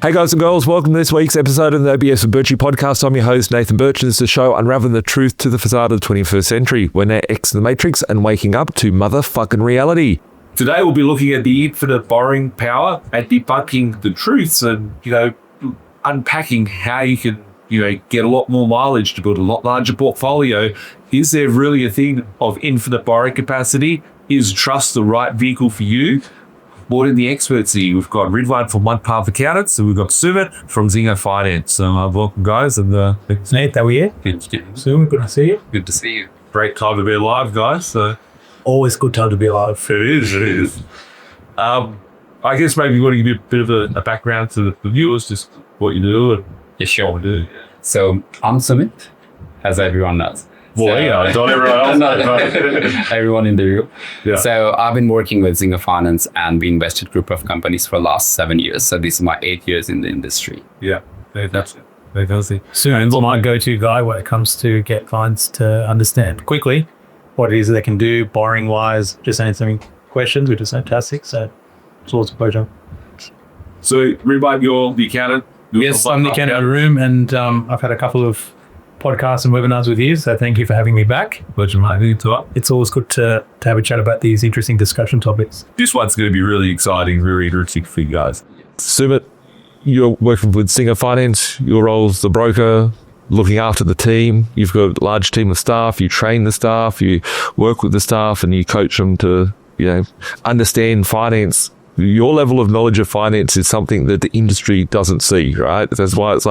Hey guys and girls, welcome to this week's episode of the OBS Birchy podcast. I'm your host, Nathan Birch, and it's the show unraveling the truth to the facade of the 21st century. We're now exiting the matrix and waking up to motherfucking reality. Today we'll be looking at the infinite borrowing power and debunking the truths and, unpacking how you can, get a lot more mileage to build a lot larger portfolio. Is there really a thing of infinite borrowing capacity? Is trust the right vehicle for you? Brought in the experts here. We've got Ridhwan from OnePath Accountants, and we've got Sumit from Zinger Finance. So welcome, guys. And Nate, how are you? Good to see you. Good to see you. Great time to be alive, guys. So always good time to be alive. It is. I guess maybe you want to give you a bit of a background to the viewers, just what you do and what we do. So I'm Sumit, as everyone knows. Well, not everyone else. Everyone in the room. Yeah. So I've been working with Zinger Finance and B.Invested group of companies for the last 7 years. So this is my 8 years in the industry. Yeah, that's it. Fantastic. Soon's my go-to guy when it comes to get clients to understand quickly what it is they can do, borrowing-wise, just answering questions, which is fantastic. So it's always a pleasure. So, Ridhwan, you're the accountant? Yes, I'm the accountant in the room, and I've had a couple of podcasts and webinars with you, so thank you for having me back. Pleasure, mate. It's always good to have a chat about these interesting discussion topics. This one's going to be really exciting, very interesting for you guys. Sumit, you're working with Zinger Finance. Your role's the broker, looking after the team. You've got a large team of staff. You train the staff. You work with the staff, and you coach them to, understand finance. Your level of knowledge of finance is something that the industry doesn't see, right? That's why it's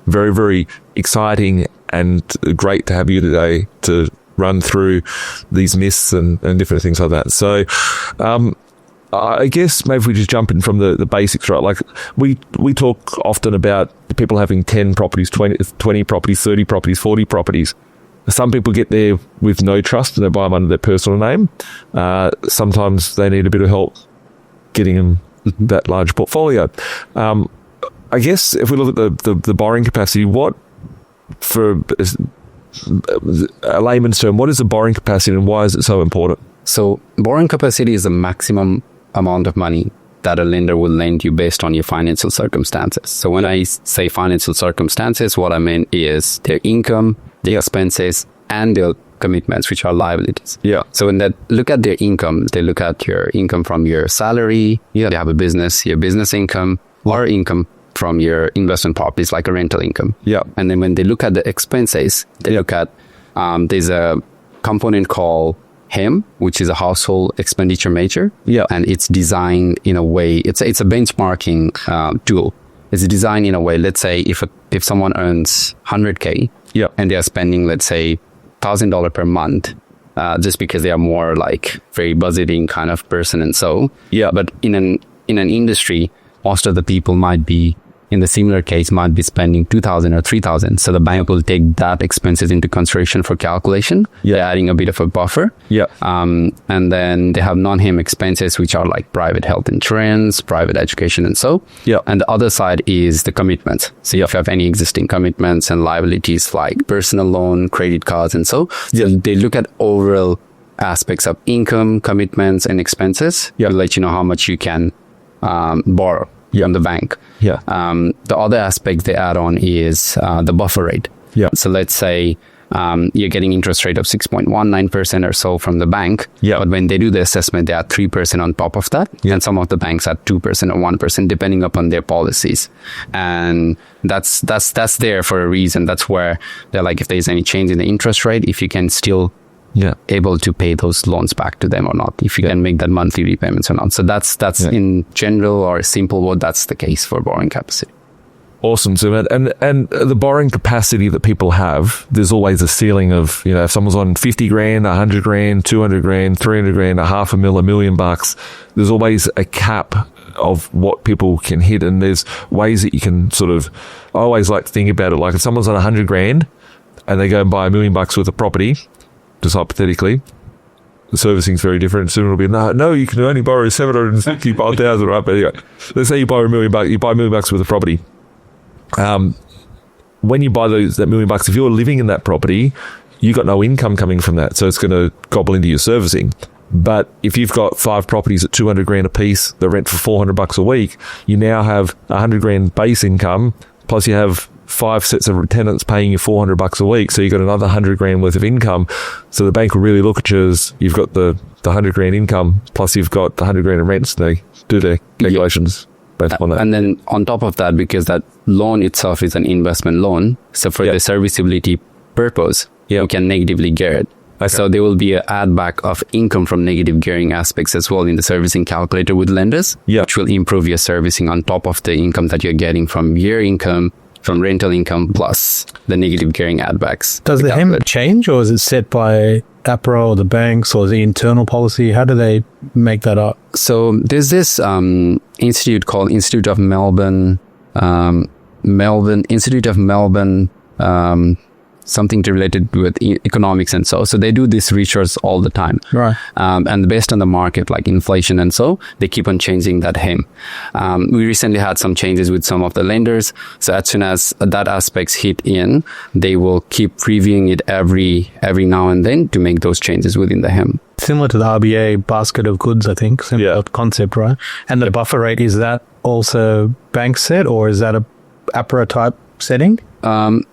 very, very exciting and great to have you today to run through these myths and different things like that. So, I guess maybe if we just jump in from the basics, right? Like we talk often about people having 10 properties, 20 properties, 30 properties, 40 properties. Some people get there with no trust and they buy them under their personal name. Sometimes they need a bit of help getting them that large portfolio. I guess if we look at the borrowing capacity, what, for a layman's term, what is the borrowing capacity and why is it so important? So borrowing capacity is the maximum amount of money that a lender will lend you based on your financial circumstances. So when I say financial circumstances, what I mean is their income, their expenses, and their commitments, which are liabilities. Yeah. So when they look at their income, they look at your income from your salary. You have a business, your business income, or income from your investment properties, like a rental income. Yeah. And then when they look at the expenses, they look at, there's a component called HEM, which is a household expenditure measure. Yeah. And it's designed in a way, it's a benchmarking tool. It's designed in a way, let's say if someone earns 100K, yeah, and they are spending, let's say, $1,000 per month, just because they are more like very budgeting kind of person. And so, yeah. But in an industry, most of the people might be, in the similar case, might be spending $2,000 or $3,000. So the bank will take that expenses into consideration for calculation. Yeah. They're adding a bit of a buffer. Yeah. And then they have non-HEM expenses, which are like private health insurance, private education, and so. Yeah. And the other side is the commitments. So if you have any existing commitments and liabilities like personal loan, credit cards, and so, yeah, they look at overall aspects of income, commitments, and expenses. Yeah. To let you know how much you can borrow from the bank. Yeah. The other aspect they add on is the buffer rate. Yeah. So let's say you're getting interest rate of 6.19% or so from the bank. Yeah. But when they do the assessment, they add 3% on top of that. Yeah. And some of the banks add 2% or 1%, depending upon their policies. And that's there for a reason. That's where they're like, if there's any change in the interest rate, if you can still able to pay those loans back to them or not, if you can make that monthly repayments or not. So that's in general or simple word, that's the case for borrowing capacity. Awesome, Sumit. And the borrowing capacity that people have, there's always a ceiling of, if someone's on 50 grand, 100 grand, 200 grand, 300 grand, $500,000, $1 million, there's always a cap of what people can hit. And there's ways that you can I always like to think about it. Like if someone's on 100 grand and they go and buy $1 million worth of property, just hypothetically, the servicing is very different. Soon it'll be, no, you can only borrow 765,000, right? But anyway, let's say you buy $1 million, you buy $1 million worth of property. When you buy that $1 million, if you're living in that property, you got no income coming from that, so it's going to gobble into your servicing. But if you've got 5 properties at 200 grand a piece that rent for 400 bucks a week, you now have 100 grand base income, plus you have 5 sets of tenants paying you 400 bucks a week. So you've got another 100 grand worth of income. So the bank will really look at you as you've got the 100 grand income, plus you've got the 100 grand in rents. They do their calculations based on that. And then on top of that, because that loan itself is an investment loan, so for the serviceability purpose, you can negatively gear it. Okay. So there will be an add back of income from negative gearing aspects as well in the servicing calculator with lenders, which will improve your servicing on top of the income that you're getting from your income, from rental income, plus the negative gearing add backs. Does the HEM change, or is it set by APRA or the banks, or is it internal policy? How do they make that up? So there's this institute called Institute of Melbourne, something related with economics and so they do this research all the time, right? And based on the market, like inflation and so, they keep on changing that HEM. We recently had some changes with some of the lenders, so as soon as that aspects hit in, they will keep reviewing it every now and then to make those changes within the HEM. Similar to the RBA basket of goods, I think. Similar concept, right? And the buffer rate, is that also bank set, or is that a APRA type setting?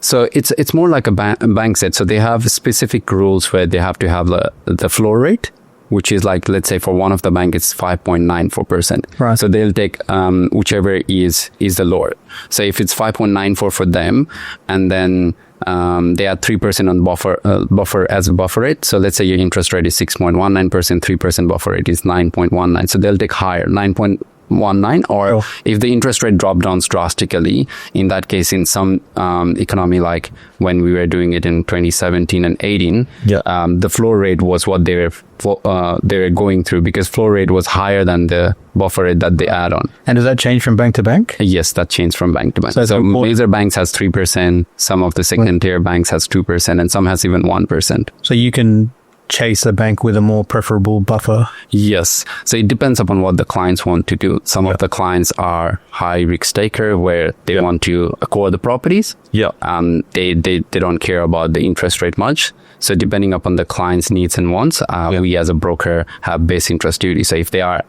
So it's more like a bank set. So they have specific rules where they have to have the floor rate, which is like, let's say for one of the bank, it's 5.94%. Right. So they'll take whichever is the lower. So if it's 5.94 for them, and then they add 3% on buffer as a buffer rate. So let's say your interest rate is 6.19%, 3% buffer rate is 9.19. So they'll take higher, 9.19, or if the interest rate drop downs drastically, in that case, in some economy, like when we were doing it in 2017 and 18, the floor rate was what they were going through, because floor rate was higher than the buffer rate that they add on. And does that change from bank to bank? Yes, that changed from bank to bank. So major banks has 3%, some of the second tier banks has 2%, and some has even 1%. So you can chase a bank with a more preferable buffer? Yes. So it depends upon what the clients want to do. Some of the clients are high risk taker, where they want to acquire the properties. They don't care about the interest rate much. So depending upon the client's needs and wants, we as a broker have base interest duty. So if they are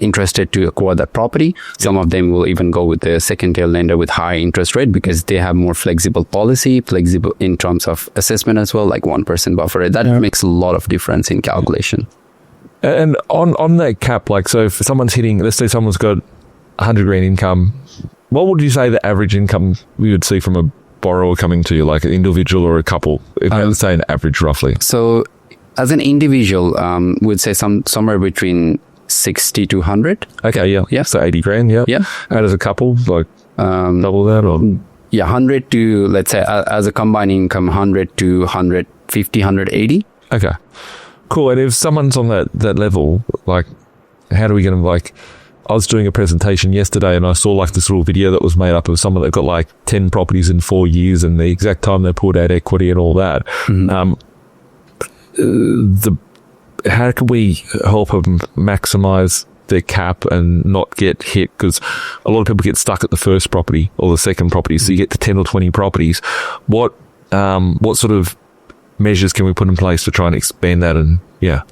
interested to acquire that property, some of them will even go with the second tier lender with high interest rate, because they have more flexible policy, flexible in terms of assessment as well, like 1% buffer rate. That makes a lot of difference in calculation. And on that cap, like, so if someone's hitting, let's say someone's got 100 grand income, what would you say the average income we would see from a borrower coming to you, like an individual or a couple? I would say an average roughly. So as an individual, we'd say somewhere between 60 to 100. Okay, so 80 grand, And as a couple, like double that, or 100 to, let's say, as a combined income, 100 to 150, 180. Okay, cool. And if someone's on that level, like, how do we get them? Like, I was doing a presentation yesterday, and I saw like this little video that was made up of someone that got like 10 properties in 4 years, and the exact time they pulled out equity and all that. How can we help them maximize their cap and not get hit? Because a lot of people get stuck at the first property or the second property. So you get to 10 or 20 properties. What sort of measures can we put in place to try and expand that? And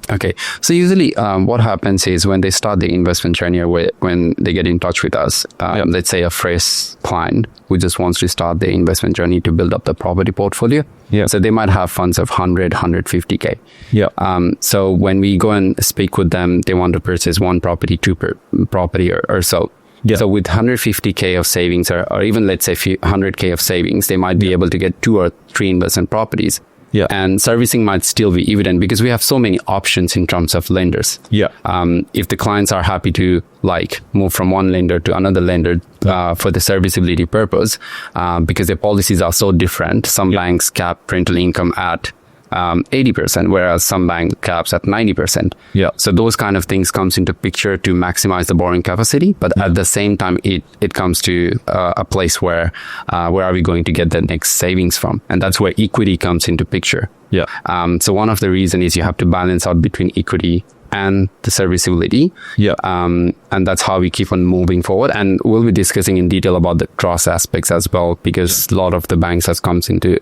okay, so usually what happens is when they start the investment journey, or when they get in touch with us, let's say a fresh client who just wants to start the investment journey to build up the property portfolio, so they might have funds of 150k. So when we go and speak with them, they want to purchase one property, two per property or so. So with 150k of savings, or even let's say 100k of savings, they might be able to get 2 or 3 investment properties. And servicing might still be evident, because we have so many options in terms of lenders. If the clients are happy to like move from one lender to another lender for the serviceability purpose, because their policies are so different. Some banks cap rental income at 80%, whereas some bank caps at 90%. So those kind of things comes into picture to maximize the borrowing capacity, but at the same time, it comes to a place where are we going to get the next savings from? And that's where equity comes into picture. So one of the reasons is you have to balance out between equity and the serviceability. And that's how we keep on moving forward. And we'll be discussing in detail about the cross aspects as well, because a lot of the banks has comes into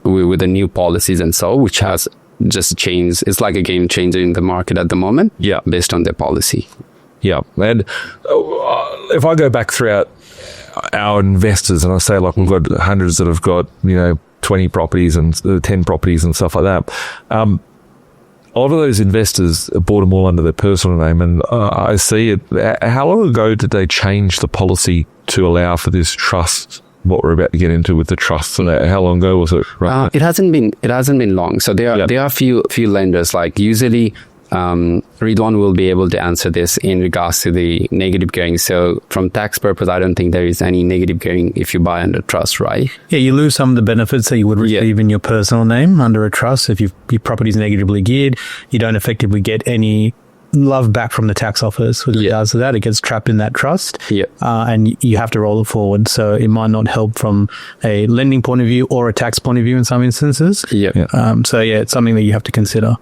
with the new policies and so, which has just change. It's like a game changer in the market at the moment. Yeah. Based on their policy. Yeah. And if I go back throughout our investors and I say like we've got hundreds that have got, 20 properties and 10 properties and stuff like that. A lot of those investors bought them all under their personal name, and I see it. How long ago did they change the policy to allow for this trust? What we're about to get into with the trust, and how long ago was it? Right? It hasn't been long. So there are a few lenders, like usually Ridhwan will be able to answer this in regards to the negative gearing. So from tax purpose, I don't think there is any negative gearing if you buy under trust, right? Yeah, you lose some of the benefits that you would receive in your personal name under a trust. If your property is negatively geared, you don't effectively get any love back from the tax office with regards to that. It gets trapped in that trust, and you have to roll it forward. So it might not help from a lending point of view or a tax point of view in some instances. It's something that you have to consider.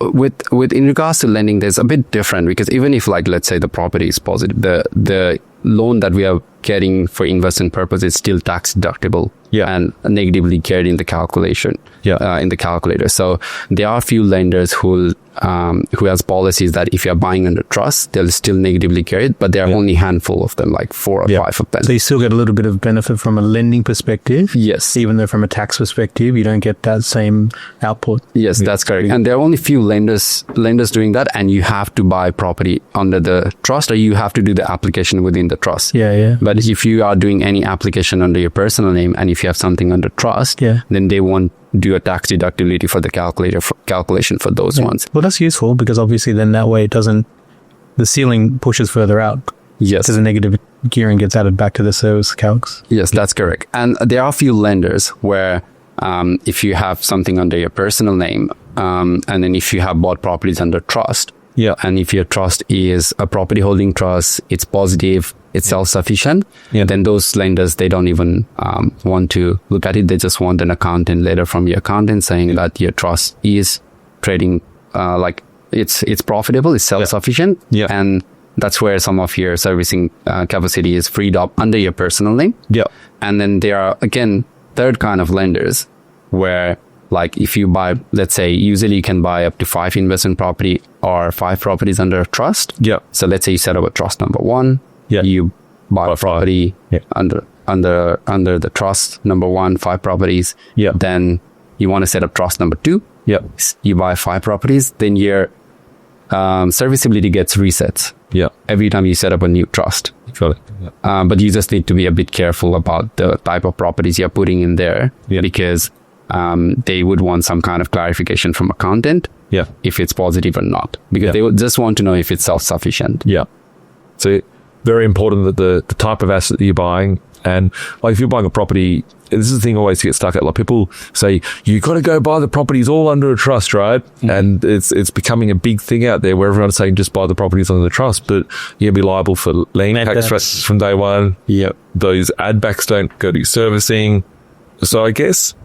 With in regards to lending, there's a bit different, because even if, like, let's say the property is positive, the loan that we are getting for investment purpose is still tax deductible and negatively carried in the calculation, in the calculator. So there are a few lenders who has policies that if you're buying under trust, they'll still negatively carry it, but there are only a handful of them, like 4 or 5 of them. So you still get a little bit of benefit from a lending perspective. Yes. Even though from a tax perspective, you don't get that same output. Yes, that's correct. And there are only few lenders doing that, and you have to buy property under the trust, or you have to do the application within the trust. But if you are doing any application under your personal name, and if you have something under trust, then they won't do a tax deductibility for the calculation for those ones. Well, that's useful, because obviously then that way the ceiling pushes further out. Yes. Because the negative gearing gets added back to the service calcs. Yes, that's correct. And there are a few lenders where if you have something under your personal name, and then if you have bought properties under trust, and if your trust is a property holding trust, it's positive, it's self-sufficient, then those lenders, they don't even want to look at it. They just want an accountant letter from your accountant saying that your trust is trading, like it's profitable, it's self-sufficient, and that's where some of your servicing capacity is freed up under your personal name. And then there are, again, third kind of lenders where, like, if you buy, let's say, usually you can buy up to 5 investment property or 5 properties under a trust. So let's say you set up a trust number 1. You buy a property under the trust number 1, 5 properties. Then you want to set up trust number 2. You buy 5 properties. Then your serviceability gets reset. Every time you set up a new trust. But you just need to be a bit careful about the type of properties you're putting in there, because they would want some kind of clarification from accountant if it's positive or not, because they would just want to know if it's self-sufficient. So very important that the type of asset that you're buying, and like if you're buying a property, this is the thing I always get stuck at. Like people say, you got to go buy the properties all under a trust, right? And it's becoming a big thing out there where everyone's saying just buy the properties under the trust, but you'll be liable for lien tax rates from day one. Those add backs don't go to your servicing. So I guess...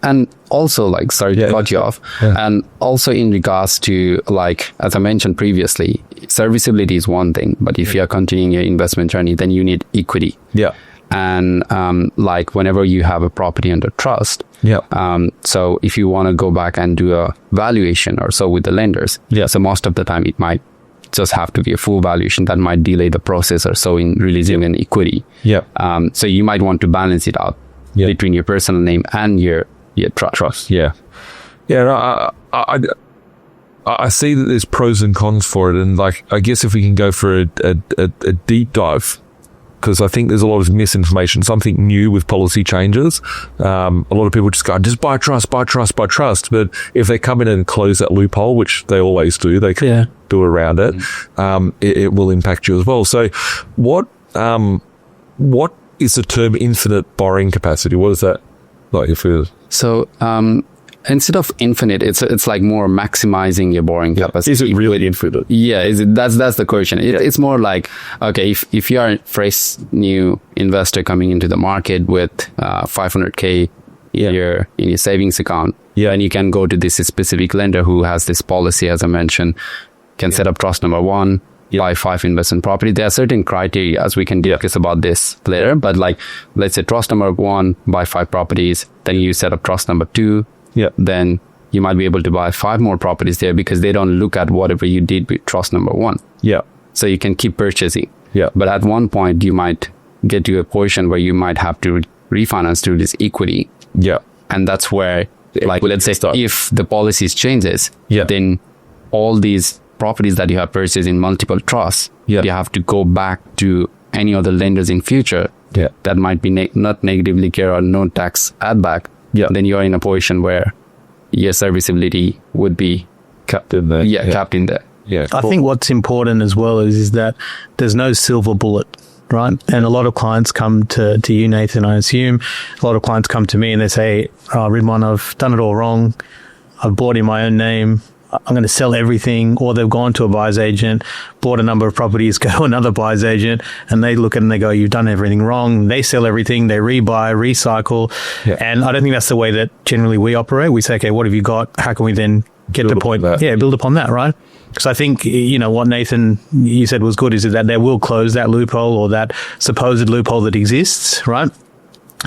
And also, like, sorry to cut you off, and also in regards to, like, as I mentioned previously, serviceability is one thing, but if you're continuing your investment journey, then you need equity. And like whenever you have a property under trust, so if you want to go back and do a valuation or so with the lenders, so most of the time it might just have to be a full valuation that might delay the process or so in releasing an equity. So you might want to balance it out between your personal name and your trust. I see that there's pros and cons for it, and like I guess if we can go for a deep dive, because I think there's a lot of misinformation, something new with policy changes. A lot of people just go, just buy trust, buy trust, buy trust. But if they come in and close that loophole, which they always do, they can do around it. It will impact you as well. So what is the term infinite borrowing capacity? What is that like? So instead of infinite, it's like more maximizing your borrowing capacity. Is it really infinite? That's the question. It's more like, okay, if you are a fresh new investor coming into the market with 500K in your savings account, and you can go to this specific lender who has this policy, as I mentioned, can set up trust number 1, buy 5 investment property. There are certain criteria, as we can discuss about this later, but like, let's say trust number 1, buy 5 properties, then you set up trust number 2, then you might be able to buy 5 more properties there because they don't look at whatever you did with trust number 1. Yeah. So you can keep purchasing. Yeah. But at one point, you might get to a position where you might have to refinance through this equity. Yeah. And that's where, like, let's say if the policies changes, then all these properties that you have purchased in multiple trusts, you have to go back to any other lenders in future that might be not negatively geared or no tax add back. Yeah. Then you're in a position where your serviceability would be capped in there. Capped in there. Yeah. I think what's important as well is that there's no silver bullet, right? And a lot of clients come to you, Nathan, I assume. A lot of clients come to me and they say, Ridhwan, I've done it all wrong. I've bought in my own name. I'm going to sell everything. Or they've gone to a buyer's agent, bought a number of properties, go to another buyer's agent, and they look at it and they go, you've done everything wrong. They sell everything, they rebuy, recycle. Yeah. And I don't think that's the way that generally we operate. We say, okay, what have you got? How can we then get the point? Build upon that, right? Because I think, what Nathan, you said was good is that they will close that loophole or that supposed loophole that exists, right?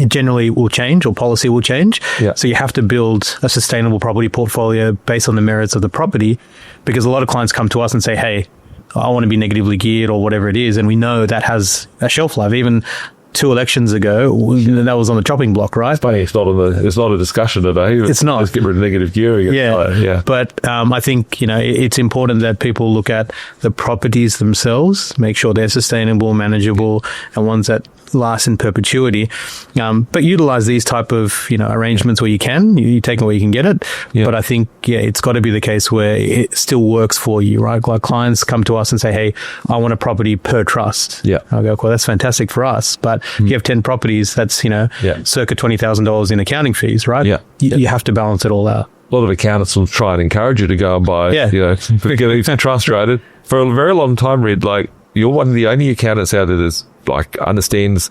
It generally will change or policy will change. Yeah. So you have to build a sustainable property portfolio based on the merits of the property, because a lot of clients come to us and say, hey, I want to be negatively geared or whatever it is. And we know that has a shelf life. Even 2 elections ago, that was on the chopping block, right? Funny, it's not a discussion today. It's not. Let's get rid of negative gearing. Yeah. But I think, it's important that people look at the properties themselves, make sure they're sustainable, manageable, and ones that last in perpetuity. But utilize these type of, arrangements where you can. You take it where you can get it. Yeah. But I think, it's got to be the case where it still works for you, right? Like clients come to us and say, hey, I want a property per trust. Yeah. I'll go, well, that's fantastic for us. But if you have 10 properties, that's, circa $20,000 in accounting fees, right? Yeah. You have to balance it all out. A lot of accountants will try and encourage you to go and buy, get these trust rated. For a very long time, Red, like, you're one of the only accountants out there that's, like, understands,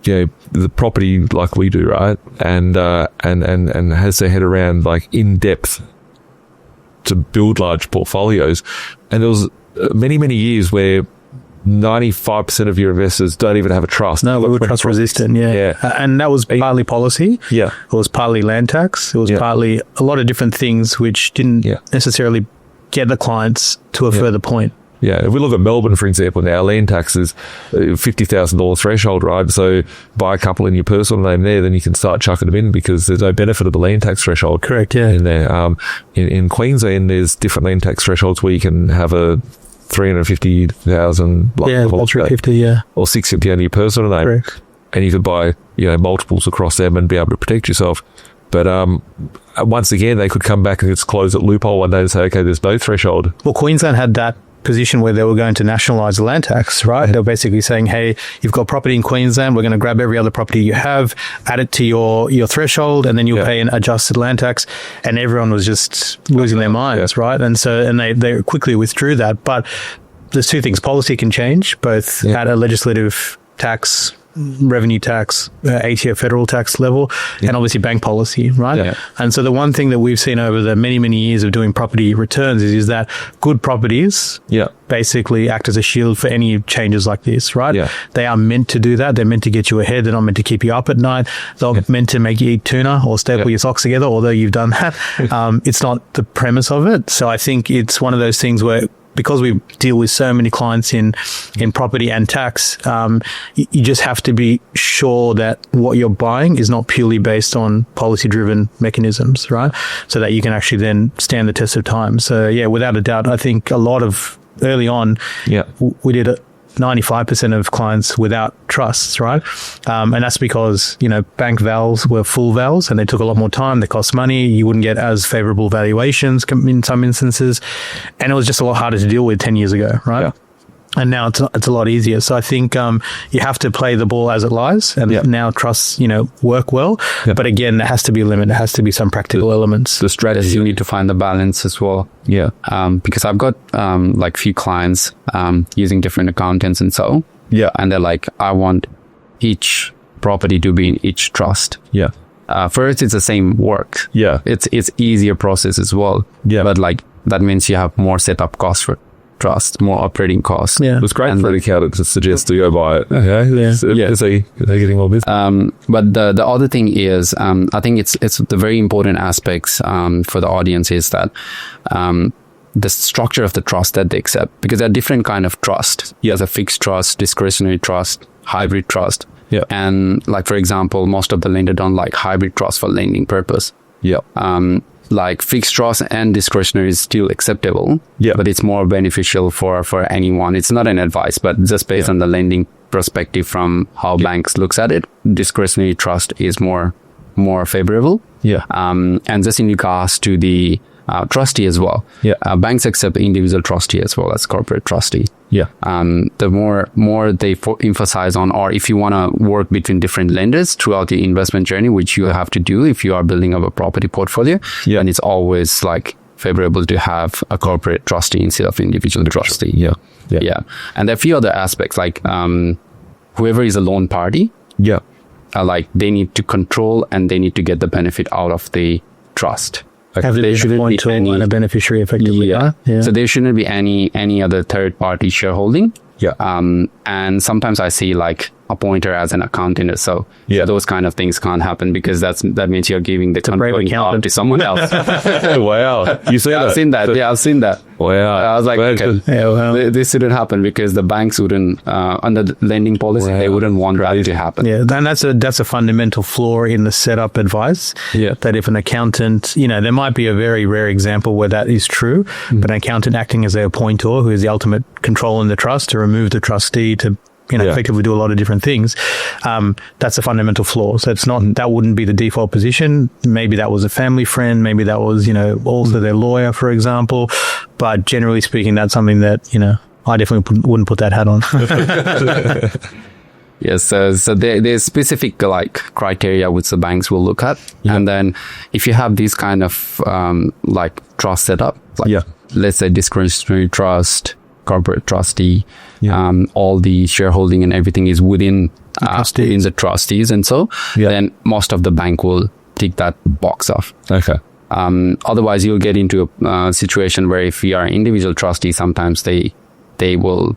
the property like we do, right? And has their head around, like, in depth to build large portfolios. And there was many, many years where 95% of your investors don't even have a trust. No, we were trust resistant, and that was partly policy. Yeah. It was partly land tax. It was partly a lot of different things which didn't necessarily get the clients to a further point. Yeah, if we look at Melbourne, for example, now land tax is $50,000 threshold, right? So buy a couple in your personal name there, then you can start chucking them in because there's no benefit of the land tax threshold. Correct, yeah. In there, in Queensland, there's different land tax thresholds where you can have a 350,000, or 350, or 650 on your personal name. Correct. And you could buy, multiples across them and be able to protect yourself. But once again, they could come back and just close that loophole one day and say, okay, there's no threshold. Well, Queensland had that position where they were going to nationalise the land tax, right? They were basically saying, hey, you've got property in Queensland, we're going to grab every other property you have, add it to your threshold, and then you'll pay an adjusted land tax. And everyone was just losing their minds, right? And they quickly withdrew that. But there's 2 things. Policy can change, both at a legislative tax, revenue tax, ATO federal tax level, and obviously bank policy, right? Yeah. And so the one thing that we've seen over the many, many years of doing property returns is that good properties basically act as a shield for any changes like this, right? Yeah. They are meant to do that. They're meant to get you ahead. They're not meant to keep you up at night. They're meant to make you eat tuna or staple your socks together, although you've done that. It's not the premise of it. So I think it's one of those things where, because we deal with so many clients in property and tax, you just have to be sure that what you're buying is not purely based on policy-driven mechanisms, right? So that you can actually then stand the test of time. So, without a doubt, I think a lot of early on, we did 95% of clients without trusts, right? And that's because, bank vals were full vals and they took a lot more time. They cost money. You wouldn't get as favorable valuations in some instances. And it was just a lot harder to deal with 10 years ago, right? Yeah. And now it's a lot easier. So I think you have to play the ball as it lies. And now trusts, work well. Yeah. But again, there has to be a limit. There has to be some practical elements. The strategy, you need to find the balance as well. Yeah. Because I've got few clients using different accountants and so. Yeah. And they're like, I want each property to be in each trust. Yeah. First, it's the same work. Yeah. It's easier process as well. Yeah. But that means you have more setup costs for trust, more operating costs. Yeah. It was great for the accountant to suggest to go buy it. Okay. Is they getting more business? But the other thing is, I think it's the very important aspects for the audience is that the structure of the trust that they accept, because there are different kind of trust. There's a fixed trust, discretionary trust, hybrid trust. Yeah. And like, for example, most of the lender don't like hybrid trust for lending purpose. Yeah. Like fixed trust and discretionary is still acceptable. Yeah. But it's more beneficial for anyone. It's not an advice, but just based on the lending perspective from how banks looks at it, discretionary trust is more favorable. Yeah. And just in regards to the trustee as well. Yeah. Banks accept individual trustee as well as corporate trustee. Yeah. The more they emphasize on, or if you want to work between different lenders throughout the investment journey, which you have to do if you are building up a property portfolio, and it's always like favorable to have a corporate trustee instead of individual trustee. Yeah. And there are a few other aspects like whoever is a loan party, like they need to control and they need to get the benefit out of the trust. Have there shouldn't be pointer and a beneficiary effectively. Right? Yeah. So there shouldn't be any other third party shareholding. Yeah. And sometimes I see like a pointer as an accountant or so. Yeah. So those kind of things can't happen because that means you're giving the controlling power to someone else. Wow. You see that? I've seen that. Yeah, I've seen that. Wow. I was like, okay, this shouldn't happen because the banks wouldn't, under the lending policy, they wouldn't want that to happen. Yeah, and that's a fundamental flaw in the setup advice. Yeah. That if an accountant, there might be a very rare example where that is true, but an accountant acting as their appointor, who is the ultimate control in the trust to remove the trustee to effectively do a lot of different things. That's a fundamental flaw. So it's not, that wouldn't be the default position. Maybe that was a family friend. Maybe that was, also their lawyer, for example. But generally speaking, that's something that, I definitely wouldn't put that hat on. Yes, so there's specific like criteria which the banks will look at, and then if you have these kind of like trust set up, like let's say discretionary trust, corporate trustee, all the shareholding and everything is within the trustees, and so then most of the bank will tick that box off. Okay. Otherwise, you'll get into a situation where if you are an individual trustee, sometimes they will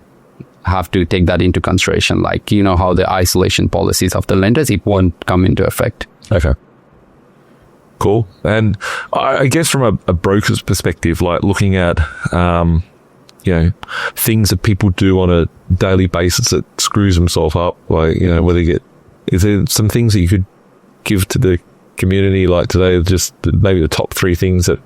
have to take that into consideration. Like, how the isolation policies of the lenders, it won't come into effect. Okay. Cool. And I guess from a broker's perspective, like looking at, things that people do on a daily basis that screws themselves up, like, is there some things that you could give to the community, like today, just maybe the top 3 things that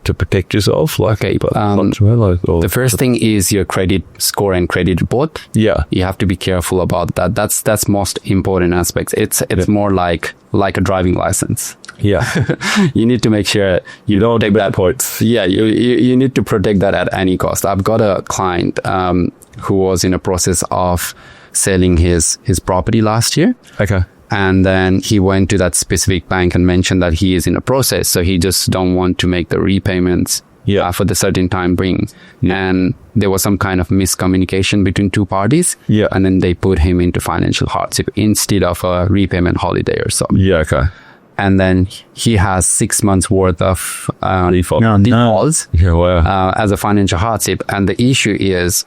to protect yourself? The first thing is your credit score and credit report. Yeah. You have to be careful about that. That's most important aspects. It's more like a driving license. Yeah. You need to make sure you don't take bad points. Yeah. You need to protect that at any cost. I've got a client, who was in a process of selling his property last year. Okay. And then he went to that specific bank and mentioned that he is in a process. So he just don't want to make the repayments for the certain time being. And there was some kind of miscommunication between two parties. Yeah. And then they put him into financial hardship instead of a repayment holiday or so. Yeah. Okay. And then he has 6 months worth of defaults as a financial hardship. And the issue is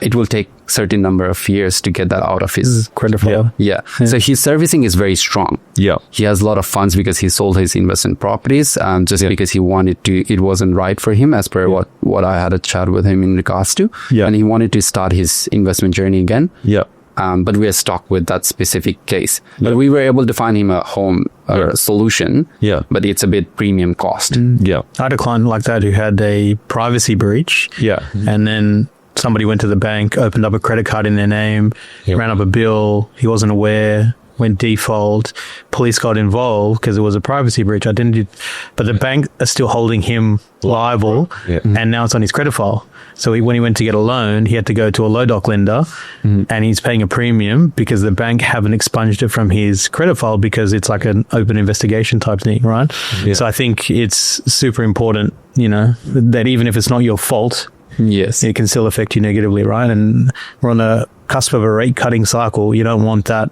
it will take certain number of years to get that out of his credit file. Yeah. So his servicing is very strong. Yeah. He has a lot of funds because he sold his investment properties because he wanted to, it wasn't right for him as per what I had a chat with him in regards to. Yeah. And he wanted to start his investment journey again. Yeah. But we are stuck with that specific case. But we were able to find him a home solution. Yeah. But it's a bit premium cost. Yeah. I had a client like that who had a privacy breach. Yeah. And then somebody went to the bank, opened up a credit card in their name, ran up a bill. He wasn't aware, went default. Police got involved because it was a privacy breach identity. But the bank is still holding him liable, and now it's on his credit file. So when he went to get a loan, he had to go to a low doc lender, and he's paying a premium because the bank haven't expunged it from his credit file because it's like an open investigation type thing, right? Yeah. So I think it's super important, that even if it's not your fault, yes, it can still affect you negatively, right? And we're on the cusp of a rate cutting cycle. You don't want that,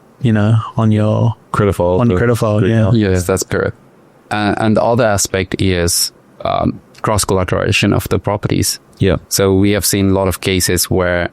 on your credit file. On your credit file, Yes, that's correct. And the other aspect is cross-collateralization of the properties. Yeah. So we have seen a lot of cases where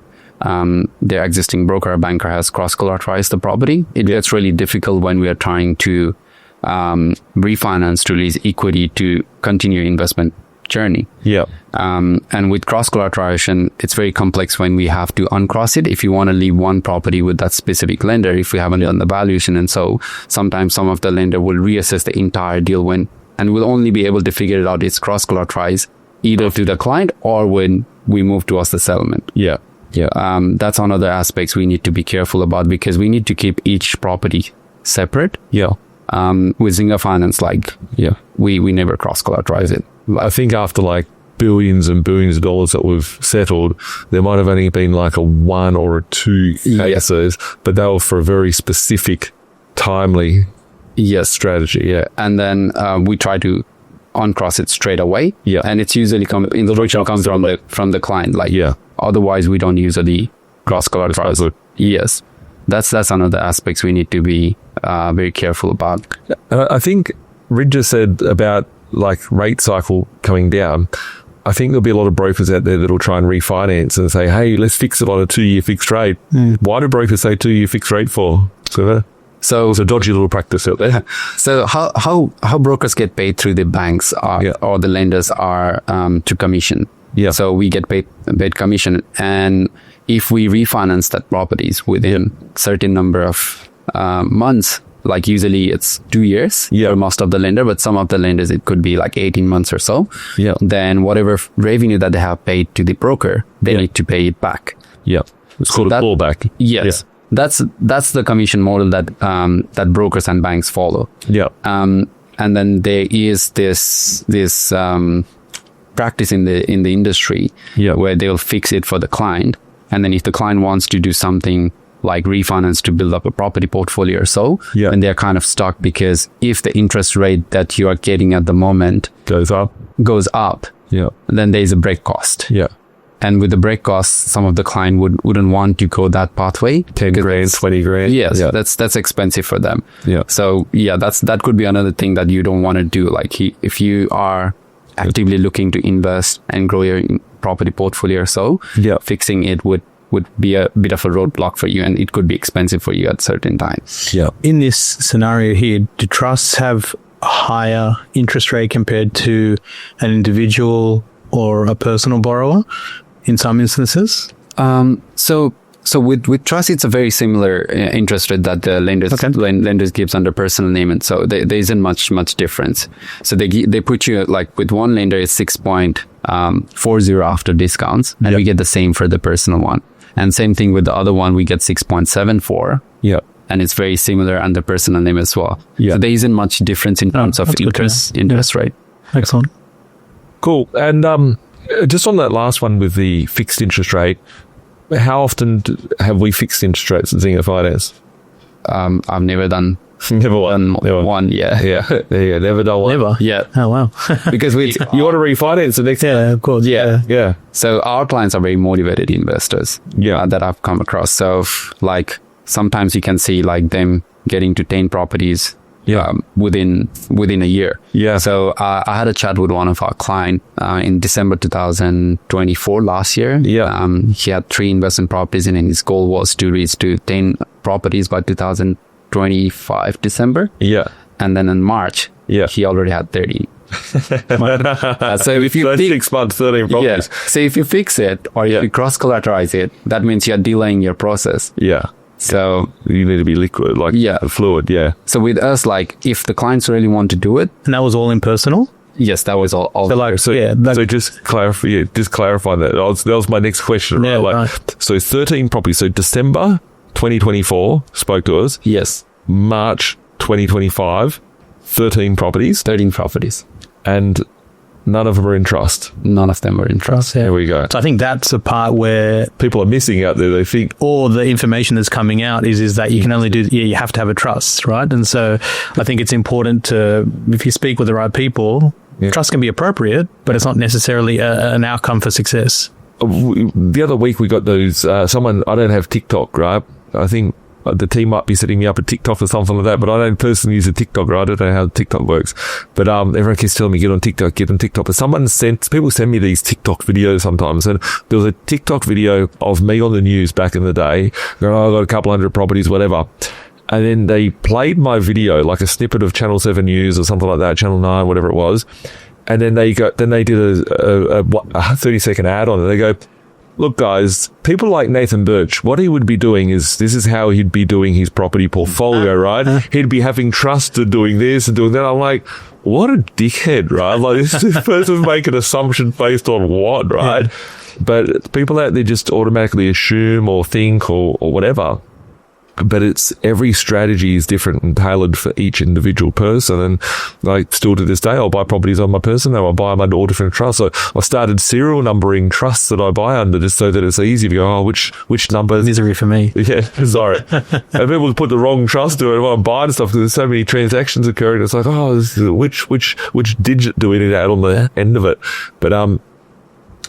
their existing broker or banker has cross-collateralized the property. It gets really difficult when we are trying to refinance to release equity to continue investment journey. Yeah. And with cross-collateralization, it's very complex when we have to uncross it. If you want to leave one property with that specific lender, if we haven't done the valuation, and so sometimes some of the lender will reassess the entire deal and we'll only be able to figure it out it's cross-collateralized either to the client or when we move towards the settlement. Yeah. Yeah. That's another aspects we need to be careful about because we need to keep each property separate. Yeah. With Zinger Finance, we never cross-collateralize it. I think after like billions and billions of dollars that we've settled, there might have only been like a 1 or a 2 cases, but they were for a very specific, timely strategy. Yeah. And then we try to uncross it straight away. Yeah. And it's usually comes from the client. Otherwise we don't usually cross-collateralize. Yes. That's another aspects we need to be very careful about. I think Ridge said about like rate cycle coming down. I think there'll be a lot of brokers out there that'll try and refinance and say, hey, let's fix it on a 2-year fixed rate. Why do brokers say 2-year fixed rate for? So it's a dodgy little practice out there. So how brokers get paid through the banks or the lenders are to commission. Yeah. So we get paid commission, and if we refinance that properties within certain number of months, like usually it's 2 years for most of the lender, but some of the lenders it could be like 18 months or so. Yeah. Then whatever revenue that they have paid to the broker, they need to pay it back. Yeah. It's called a clawback. Yes. Yeah. That's the commission model that brokers and banks follow. Yeah. And then there is this practice in the industry where they'll fix it for the client, and then if the client wants to do something like refinance to build up a property portfolio or so, then they're kind of stuck because if the interest rate that you are getting at the moment goes up, then there is a break cost. Yeah. And with the break costs, some of the client wouldn't want to go that pathway. 10 grand, 20 grand. Yes, that's expensive for them. Yeah. So that could be another thing that you don't want to do. Like if you are actively looking to invest and grow your property portfolio or so, fixing it would be a bit of a roadblock for you, and it could be expensive for you at certain times. Yeah. In this scenario here, do trusts have a higher interest rate compared to an individual or a personal borrower in some instances? So with trust, it's a very similar interest rate that the lenders gives under personal name, and so there isn't much difference. So they put you like with one lender it's 6.40 after discounts, and we get the same for the personal one, and same thing with the other one, we get 6.74. Yeah. And it's very similar under personal name as well. Yeah. So there isn't much difference in terms of interest rate. Excellent. Cool. And just on that last one with the fixed interest rate, how often have we fixed interest rates at Zinger Finance? I've never done one. Yeah. Never done one. Never. Yeah. Oh wow. Because you want to refinance the next. Yeah, of course. Yeah. So our clients are very motivated investors. That I've come across. So like sometimes you can see like them getting to 10 properties. Within a year. Yeah. So I had a chat with one of our clients in December 2024 last year. Yeah. He had 3 investment properties, and his goal was to reach to 10 properties by 2025 December. Yeah. And then in March, he already had 30. So if you 6 months, 13 properties. So if you fix it or you cross-collateralize it, that means you're delaying your process. Yeah. So you need to be liquid, like fluid. Yeah. So with us, like if the clients really want to do it, and that was all in personal. Yes, that was all. So just clarify. Just clarify that. That was my next question. Yeah, right? So 13 properties. So December 2024 spoke to us. Yes. March 2025, 13 properties. 13 properties. And none of them are in trust. None of them are in trust. Yeah. There we go. So I think that's the part where people are missing out there. They think, or the information that's coming out is that you can only do, you have to have a trust, right? And so I think it's important to, if you speak with the right people, trust can be appropriate, but it's not necessarily an outcome for success. The other week we got those, someone, I don't have TikTok, right? I think the team might be setting me up a TikTok or something like that, but I don't personally use a TikTok, right? I don't know how TikTok works. But everyone keeps telling me, get on TikTok. But people send me these TikTok videos sometimes. And there was a TikTok video of me on the news back in the day, going, I got a couple hundred properties, whatever. And then they played my video, like a snippet of Channel 7 News or something like that, Channel 9, whatever it was. And then they did a 30-second ad on it. They go, look, guys, people like Nathan Birch, what he would be doing is, this is how he'd be doing his property portfolio, right? He'd be having trust and doing this and doing that. I'm like, what a dickhead, right? Like, this person's making assumptions based on what, right? Yeah. But people out there just automatically assume or think or whatever. But it's every strategy is different and tailored for each individual person. And like still to this day, I'll buy properties on my person name. I'll buy them under all different trusts. So I started serial numbering trusts that I buy under just so that it's easy to go, which number? Misery for me. Yeah, sorry. And people put the wrong trust to it when I'm buying stuff because there's so many transactions occurring. It's like, which digit do we need to add on the end of it? But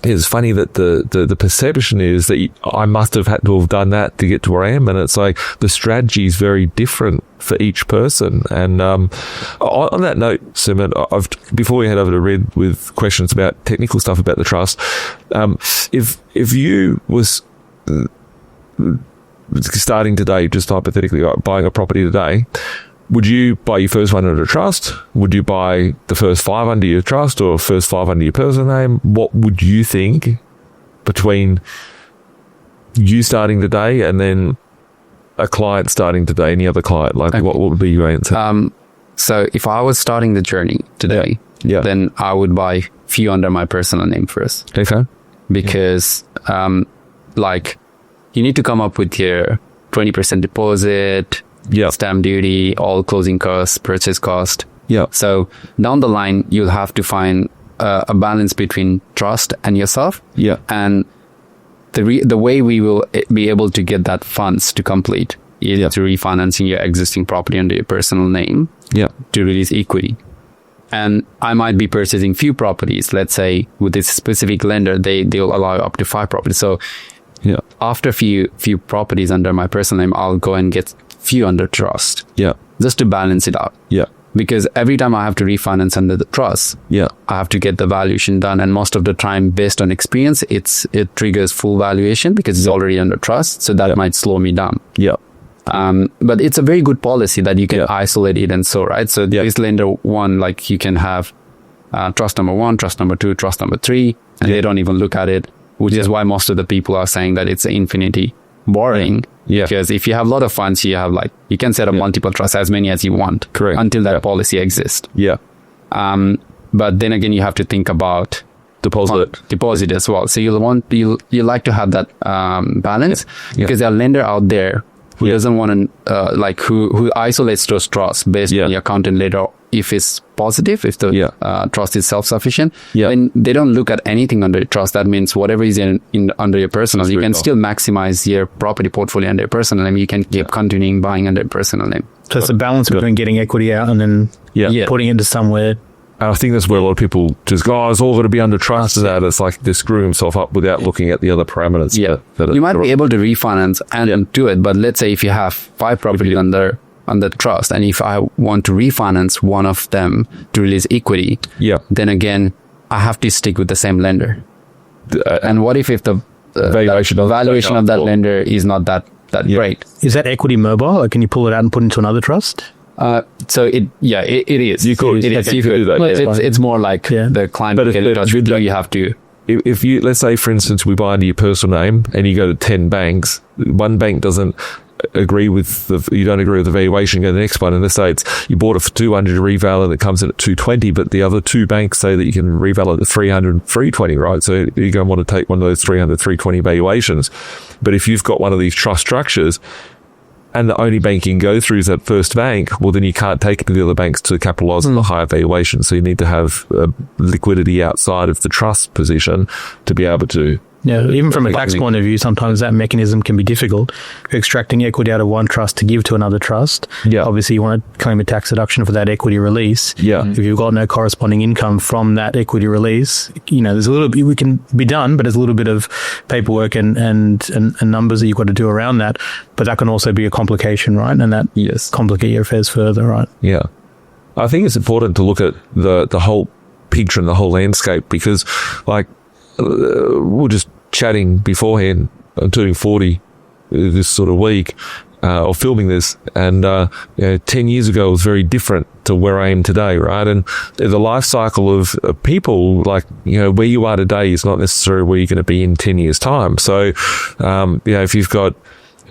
it's funny that the perception is that I must have had to have done that to get to where I am. And it's like the strategy is very different for each person. And on that note, Sumit, before we head over to Red with questions about technical stuff about the trust, if you was starting today, just hypothetically buying a property today, would you buy your first one under a trust? Would you buy the first 5 under your trust or first 5 under your personal name? What would you think between you starting today and then a client starting today, any other client? Like, what would be your answer? So if I was starting the journey today, then I would buy few under my personal name first. Okay. Because, like, you need to come up with your 20% deposit, stamp duty, all closing costs, purchase cost. Yeah. So down the line, you'll have to find a balance between trust and yourself. Yeah. And the way we will be able to get that funds to complete is through refinancing your existing property under your personal name. Yeah. To release equity. And I might be purchasing few properties. Let's say with this specific lender, they'll allow up to 5 properties. So after few properties under my personal name, I'll go and get few under trust. Yeah. Just to balance it out. Yeah. Because every time I have to refinance under the trust, I have to get the valuation done. And most of the time, based on experience, it triggers full valuation because it's already under trust. So that might slow me down. Yeah. But it's a very good policy that you can isolate it and so, right? So this lender one, like you can have trust number 1, trust number 2, trust number 3, and they don't even look at it, which is why most of the people are saying that it's infinity borrowing. Yeah. Because if you have a lot of funds, you can set up multiple trusts, as many as you want. Correct. Until that policy exists. Yeah. But then again, you have to think about deposit as well. So you like to have that balance because there are lender out there who doesn't want to who isolates those trusts based on the accountant later. If it's positive, if the trust is self-sufficient, then they don't look at anything under your trust. That means whatever is in under your personal, you can still maximize your property portfolio under your personal name. You can keep continuing buying under your personal name. So it's a balance between getting equity out and then putting it into somewhere. I think that's where a lot of people just go, it's all going to be under trust. That it's like they screw himself up without looking at the other parameters. Yeah. You might be able to refinance and do it, but let's say if you have 5 properties under trust, and if I want to refinance one of them to release equity, then again, I have to stick with the same lender. And what if the valuation of that lender is not that great? Is that equity mobile? Or can you pull it out and put into another trust? So it is. You could. It is. It's more like the client will get in touch with you. You have to. If you, let's say, for instance, we buy under your personal name and you go to 10 banks, one bank doesn't agree with you don't agree with the valuation, go to the next one, and let's say you bought it for 200 to revalue and it comes in at 220, but the other 2 banks say that you can revalue it at 300, 320, right? So you're going to want to take one of those 300, 320 valuations. But if you've got one of these trust structures and the only bank you can go through is that first bank, well, then you can't take it to the other banks to capitalize on the higher valuation. So you need to have liquidity outside of the trust position to be able to Yeah, even from a tax point of view, sometimes that mechanism can be difficult. You're extracting equity out of one trust to give to another trust. Yeah. Obviously, you want to claim a tax deduction for that equity release. Yeah. If you've got no corresponding income from that equity release, there's a little bit, we can be done, but there's a little bit of paperwork and numbers that you've got to do around that. But that can also be a complication, right? And that complicate your affairs further, right? Yeah. I think it's important to look at the whole picture and the whole landscape, because like we're just chatting beforehand. I'm turning 40 this sort of week, or filming this, and 10 years ago was very different to where I am today, right? And the life cycle of people, like, where you are today is not necessarily where you're going to be in 10 years time. So if you've got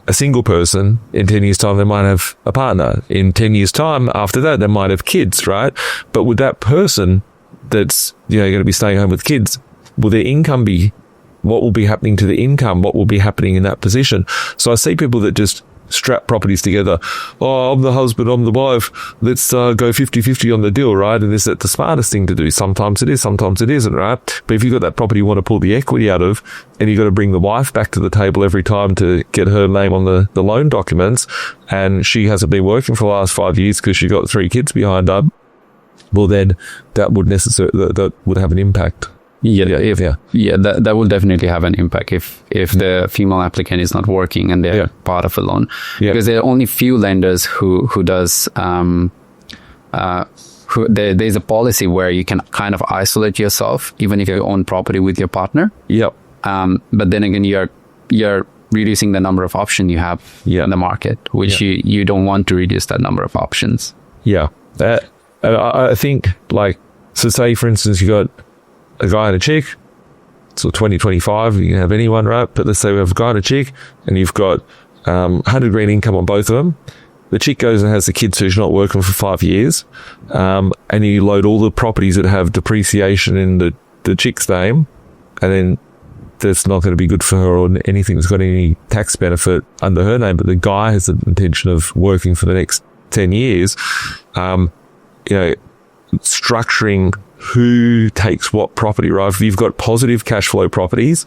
a single person, in 10 years time they might have a partner. In 10 years time after that they might have kids, right? But with that person that's going to be staying home with kids, will their income be, what will be happening to the income? What will be happening in that position? So I see people that just strap properties together. Oh, I'm the husband, I'm the wife. Let's go 50-50 on the deal, right? And is that the smartest thing to do? Sometimes it is, sometimes it isn't, right? But if you've got that property you want to pull the equity out of, and you've got to bring the wife back to the table every time to get her name on the loan documents, and she hasn't been working for the last 5 years because she got 3 kids behind her, well then that would have an impact. That will definitely have an impact if the female applicant is not working and they're part of a loan. Because there are only few lenders who does there's a policy where you can kind of isolate yourself even if you own property with your partner. But then again, you're reducing the number of options you have in the market, which you don't want to reduce that number of options. I think, like, so say for instance you got a guy and a chick, so 2025, you can have anyone, right? But let's say we have a guy and a chick, and you've got 100 grand income on both of them. The chick goes and has the kids who's not working for 5 years, and you load all the properties that have depreciation in the chick's name, and then that's not going to be good for her or anything that's got any tax benefit under her name. But the guy has the intention of working for the next 10 years, structuring who takes what property, right? If you've got positive cash flow properties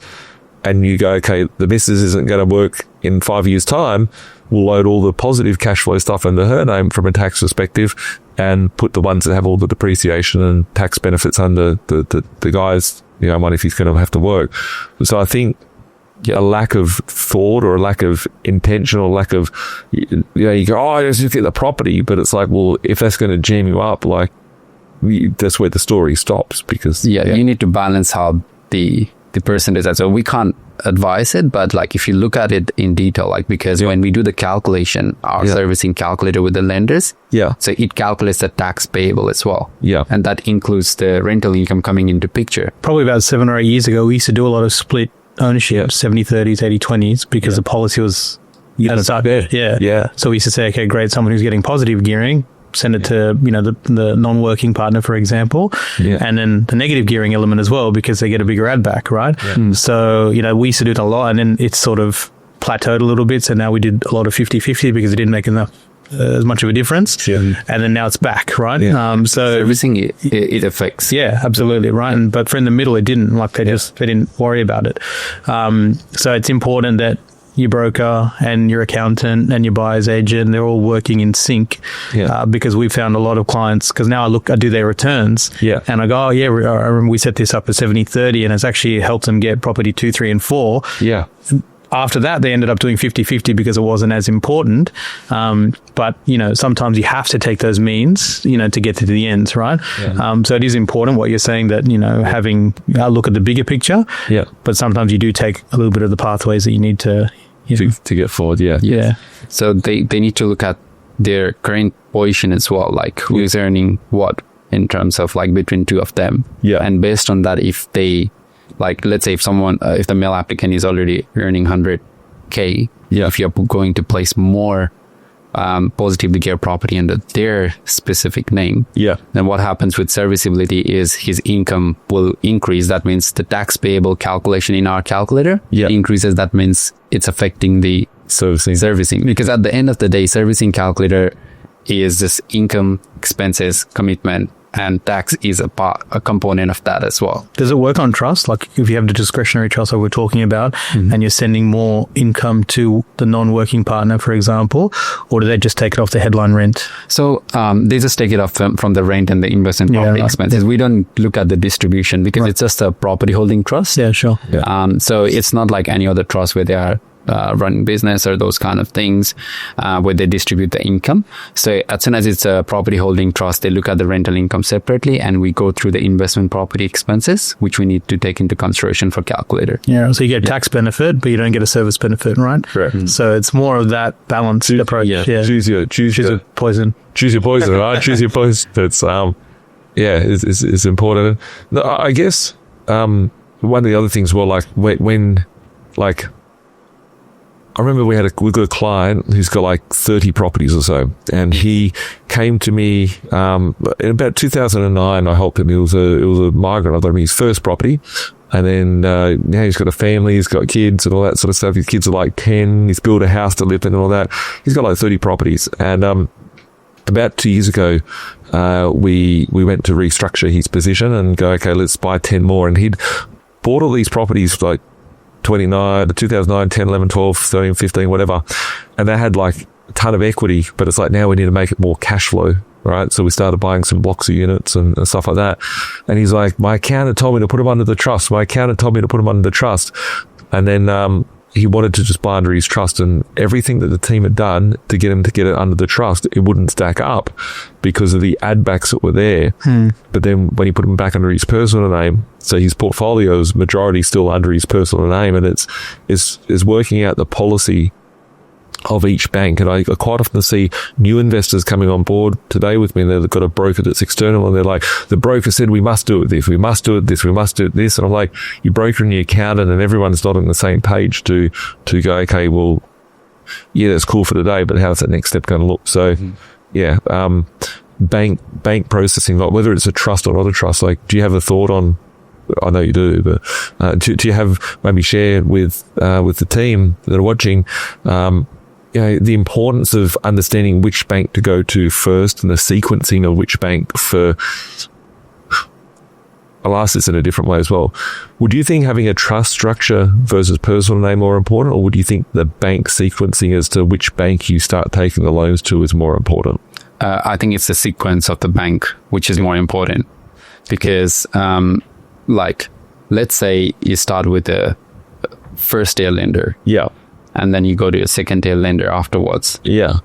and you go, okay, the missus isn't going to work in 5 years' time, we'll load all the positive cash flow stuff under her name from a tax perspective and put the ones that have all the depreciation and tax benefits under the guy's, one if he's going to have to work. So I think a lack of thought or a lack of intention or lack of, you go, oh, I just get the property, but it's like, well, if that's going to jam you up, like, that's where the story stops, because you need to balance how the person is. So we can't advise it, but like if you look at it in detail, like, because when we do the calculation, our servicing calculator with the lenders, so it calculates the tax payable as well, and that includes the rental income coming into picture. Probably about 7 or 8 years ago, we used to do a lot of split ownership, 70-30s, 80-20s, because the policy was so we used to say, okay, great, someone who's getting positive gearing, send it to the non-working partner, for example, and then the negative gearing element as well, because they get a bigger add back, right? So we used to do it a lot, and then it's sort of plateaued a little bit. So now we did a lot of 50-50 because it didn't make enough as much of a difference, and then now it's back, right? So servicing it affects, absolutely, right. But for in the middle, it didn't. Like they didn't worry about it. So it's important that your broker and your accountant and your buyer's agent, they're all working in sync, because we found a lot of clients, because now I do their returns, and I go, I remember we set this up as 70-30, and it's actually helped them get property 2, 3, and 4. After that, they ended up doing 50-50 because it wasn't as important. But, sometimes you have to take those means, to get to the ends, right? So it is important what you're saying, that, having a look at the bigger picture. But sometimes you do take a little bit of the pathways that you need to get forward. So they need to look at their current position as well, like who's earning what in terms of like between two of them. And based on that, if they, like, let's say if the male applicant is already earning 100K, if you're going to place more positively geared property under their specific name, then what happens with serviceability is his income will increase. That means the tax payable calculation in our calculator increases. That means it's affecting the servicing, because at the end of the day, servicing calculator is this income, expenses, commitment, and tax is a component of that as well. Does it work on trust? Like if you have the discretionary trust that we're talking about and you're sending more income to the non-working partner, for example, or do they just take it off the headline rent? So they just take it off from the rent and the investment property expenses. We don't look at the distribution because it's just a property holding trust. Yeah, sure. Yeah. So it's not like any other trust where they are running business or those kind of things where they distribute the income. So as soon as it's a property holding trust, they look at the rental income separately, and we go through the investment property expenses, which we need to take into consideration for calculator. Yeah, so you get a tax benefit, but you don't get a service benefit, right? Correct. So it's more of that balanced approach. Yeah. Choose your poison. Choose your poison, right? Choose your poison. It's it's important. No, I guess one of the other things, well, like when I remember we've got a client who's got like 30 properties or so, and he came to me in about 2009. I helped him. It was a migrant. I got him his first property, and then now he's got a family. He's got kids and all that sort of stuff. His kids are like 10. He's built a house to live in and all that. He's got like 30 properties, and about 2 years ago, we went to restructure his position and go, okay, let's buy 10 more, and he'd bought all these properties like 2009, 10, 11, 12, 13, 15, whatever. And they had like a ton of equity, but it's like now we need to make it more cash flow, right? So we started buying some blocks of units and stuff like that. And he's like, my accountant told me to put them under the trust. And then he wanted to just buy under his trust, and everything that the team had done to get him to get it under the trust, it wouldn't stack up because of the add backs that were there. But then when he put them back under his personal name, so his portfolio is majority still under his personal name, and it's working out the policy of each bank. And I quite often see new investors coming on board today with me, and they've got a broker that's external, and they're like, the broker said we must do it this, we must do it this, we must do it this. And I'm like, your broker and your accountant and everyone's not on the same page to go, okay, well, yeah, that's cool for today, but how's that next step going to look? So bank processing, like whether it's a trust or not a trust, like do you have a thought on, I know you do, but do you have maybe share with the team that are watching, the importance of understanding which bank to go to first and the sequencing of which bank for, I'll ask this in a different way as well. Would you think having a trust structure versus personal name more important, or would you think the bank sequencing as to which bank you start taking the loans to is more important? I think it's the sequence of the bank, which is more important because, like, let's say you start with a first tier lender. Yeah. And then you go to a second tier lender afterwards. Yeah.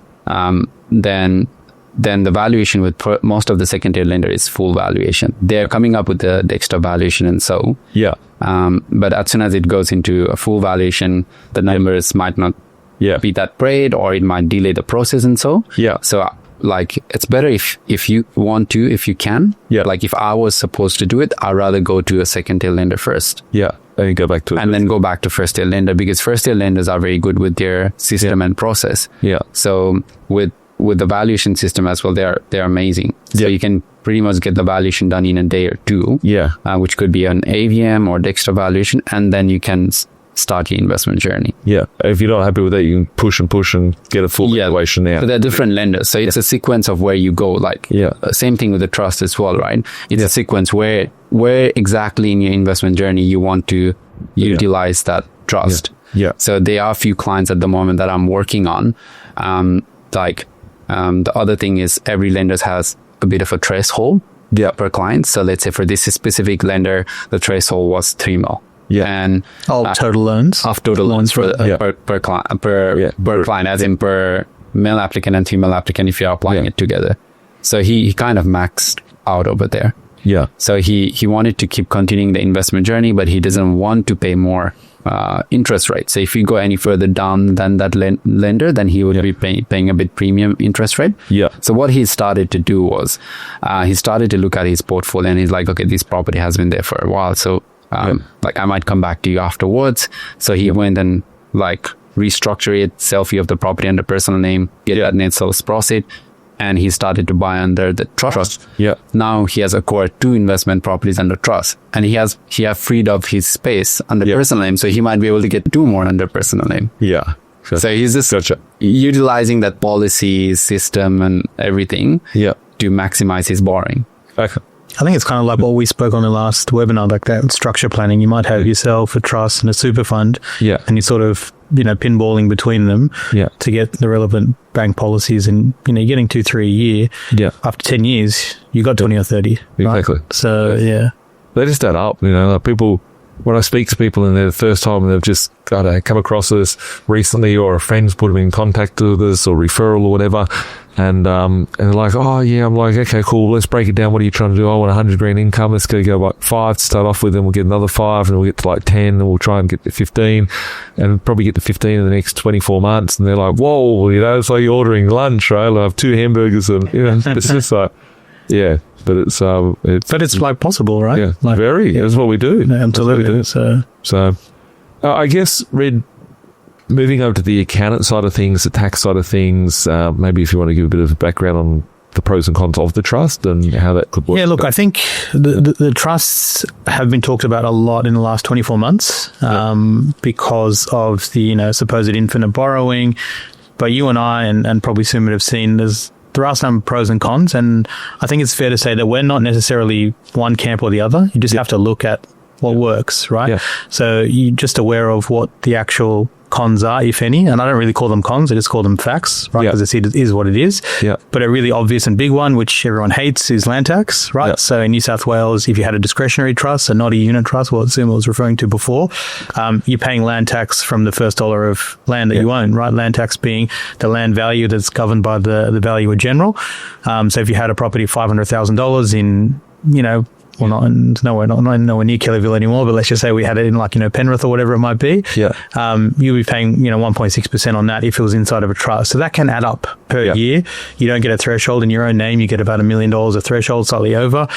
Then the valuation with most of the second tier lender is full valuation. They're coming up with the extra valuation and so. Yeah. But as soon as it goes into a full valuation, the numbers might not be that great, or it might delay the process and so. Yeah. So like it's better if you want to, if you can. Yeah. Like if I was supposed to do it, I'd rather go to a second tier lender first. Yeah. And go back to it. And then go back to first tier lender, because first tier lenders are very good with their system and process. Yeah. So with the valuation system as well, they're amazing. So you can pretty much get the valuation done in a day or two. Yeah. Which could be an AVM or Dexter valuation, and then you can start your investment journey. Yeah. If you're not happy with that, you can push and get a full valuation now. So they're different lenders. So it's a sequence of where you go. Like same thing with the trust as well, right? It's a sequence where exactly in your investment journey you want to utilize that trust. Yeah. So there are a few clients at the moment that I'm working on. The other thing is every lender has a bit of a threshold per client. So let's say for this specific lender, the threshold was 3 mil. Yeah. And total loans. Of total loans per client, per client, as in per male applicant and female applicant if you're applying it together. So he kind of maxed out over there. Yeah. So he wanted to keep continuing the investment journey, but he doesn't want to pay more interest rate. So if you go any further down than that lender, then he would be paying a bit premium interest rate. Yeah. So what he started to do was he started to look at his portfolio, and he's like, okay, this property has been there for a while. So like I might come back to you afterwards. So he went and like restructure it, selfie of the property under personal name, get that net sales proceed, and he started to buy under the trust. Yeah. Now he has acquired 2 investment properties under trust, and he have freed up his space under personal name, so he might be able to get 2 more under personal name. Yeah. So he's just utilizing that policy system and everything to maximize his borrowing. Okay. I think it's kind of like what we spoke on the last webinar, like that structure planning. You might have yourself, a trust, and a super fund. Yeah. And you sort of, pinballing between them to get the relevant bank policies. And, you're getting 2-3 a year. Yeah. After 10 years, you got 20 or 30. Exactly. Right? So, yeah. They just add up, like people, when I speak to people and they're the first time and they've just come across us recently, or a friend's put them in contact with us, or referral or whatever, and they're like, oh yeah, I'm like, okay, cool, let's break it down. What are you trying to do? I want 100 grand income. Let's go like 5 to start off with, and we'll get another 5, and we'll get to like 10, and we'll try and get to 15, and probably get to 15 in the next 24 months. And they're like, whoa, it's like you're ordering lunch, right? I'll have 2 hamburgers, and it's just like, yeah. But it's like possible, right? Yeah, like, very. That's what we do. Absolutely. So I guess, Red, moving over to the accountant side of things, the tax side of things, maybe if you want to give a bit of a background on the pros and cons of the trust and how that could work. Yeah, look, I think the trusts have been talked about a lot in the last 24 months because of the, supposed infinite borrowing. But you and I and probably Sumit have seen there are some pros and cons, and I think it's fair to say that we're not necessarily one camp or the other. You just have to look at what works, right? Yeah. So you're just aware of what the actual cons are, if any, and I don't really call them cons, I just call them facts, right? Because it is what it is. Yeah. But a really obvious and big one, which everyone hates, is land tax, right? Yeah. So in New South Wales, if you had a discretionary trust and not a unit trust, what Sumit was referring to before, you're paying land tax from the first dollar of land that you own, right? Land tax being the land value that's governed by the valuer general. So if you had a property of $500,000 in, well, not nowhere near Kellyville anymore, but let's just say we had it in Penrith or whatever it might be. Yeah. You'll be paying 1.6% on that if it was inside of a trust. So that can add up per year. You don't get a threshold in your own name. You get about $1 million a threshold, slightly over.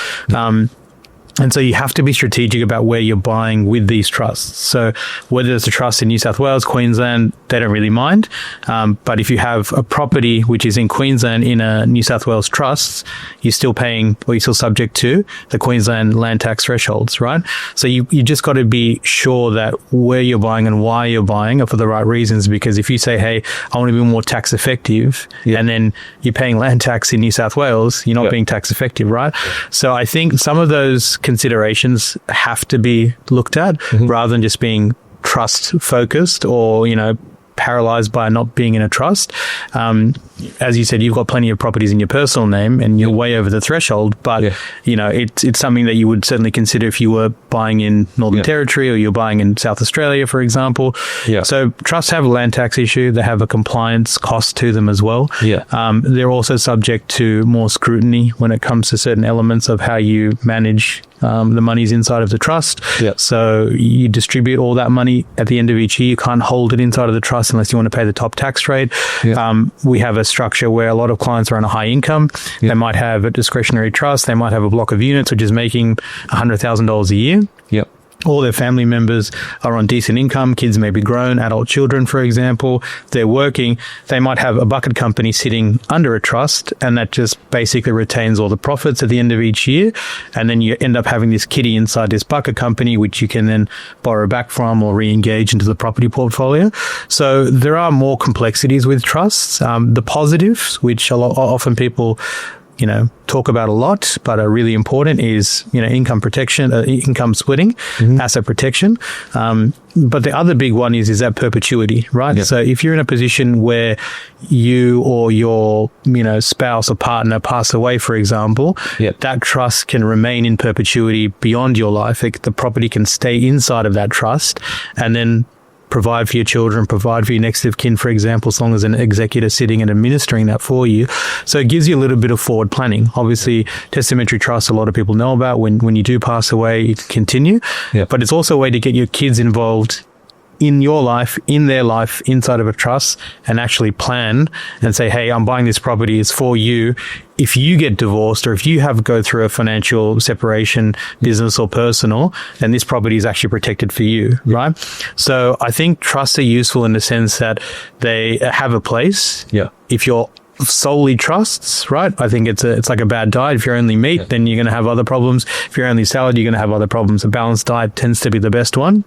And so you have to be strategic about where you're buying with these trusts. So whether it's a trust in New South Wales, Queensland, they don't really mind. But if you have a property which is in Queensland in a New South Wales trust, you're still paying, or you're still subject to the Queensland land tax thresholds, right? So you just got to be sure that where you're buying and why you're buying are for the right reasons. Because if you say, hey, I want to be more tax effective, and then you're paying land tax in New South Wales, you're not being tax effective, right? So I think some of those considerations have to be looked at rather than just being trust focused or, paralyzed by not being in a trust. As you said, you've got plenty of properties in your personal name and you're way over the threshold, but it's something that you would certainly consider if you were buying in Northern Territory or you're buying in South Australia, for example. So trusts have a land tax issue. They have a compliance cost to them as well. They're also subject to more scrutiny when it comes to certain elements of how you manage the money's inside of the trust. So you distribute all that money at the end of each year. You can't hold it inside of the trust unless you want to pay the top tax rate. We have a structure where a lot of clients are on a high income. They might have a discretionary trust. They might have a block of units, which is making $100,000 a year. All their family members are on decent income. Kids may be grown, adult children, for example. They're working. They might have a bucket company sitting under a trust, and that just basically retains all the profits at the end of each year. And then you end up having this kitty inside this bucket company, which you can then borrow back from or re-engage into the property portfolio. So there are more complexities with trusts. The positives, which often people talk about a lot, but are really important, is, income protection, income splitting, asset protection. But the other big one is that perpetuity, right? So if you're in a position where you or your, spouse or partner pass away, for example, that trust can remain in perpetuity beyond your life. The property can stay inside of that trust and then provide for your children, provide for your next of kin, for example, as long as an executor sitting and administering that for you. So it gives you a little bit of forward planning. Obviously, testamentary trust, a lot of people know about. When you do pass away, it can continue. But it's also a way to get your kids involved in your life, in their life, inside of a trust, and actually plan and say, hey, I'm buying this property, it's for you. If you get divorced or if you go through a financial separation, business or personal, then this property is actually protected for you, right? So I think trusts are useful in the sense that they have a place. If you're solely trusts, right? I think it's like a bad diet. If you're only meat, then you're going to have other problems. If you're only salad, you're going to have other problems. A balanced diet tends to be the best one.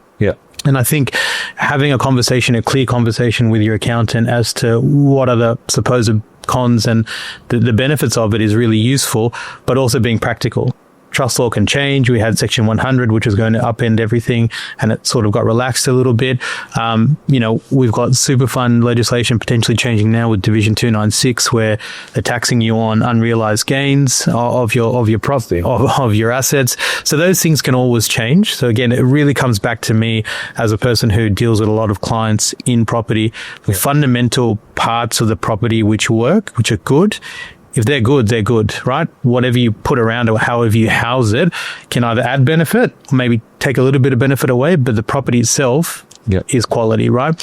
And I think having a clear conversation with your accountant as to what are the supposed cons and the benefits of it is really useful, but also being practical. Trust law can change. We had Section 100, which was going to upend everything, and it sort of got relaxed a little bit. We've got super fund legislation potentially changing now with Division 296, where they're taxing you on unrealized gains of your property, of your assets. So those things can always change. So again, it really comes back to me as a person who deals with a lot of clients in property. The fundamental parts of the property which work, which are good. If they're good, they're good, right? Whatever you put around or however you house it can either add benefit or maybe take a little bit of benefit away, but the property itself is quality, right?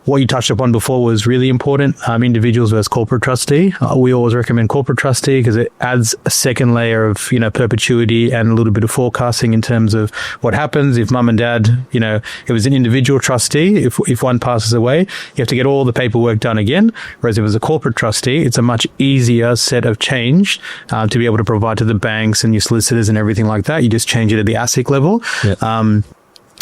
What you touched upon before was really important. Individuals versus corporate trustee. We always recommend corporate trustee because it adds a second layer of, perpetuity and a little bit of forecasting in terms of what happens if mum and dad, it was an individual trustee. If one passes away, you have to get all the paperwork done again. Whereas if it was a corporate trustee, it's a much easier set of change to be able to provide to the banks and your solicitors and everything like that. You just change it at the ASIC level. Yeah.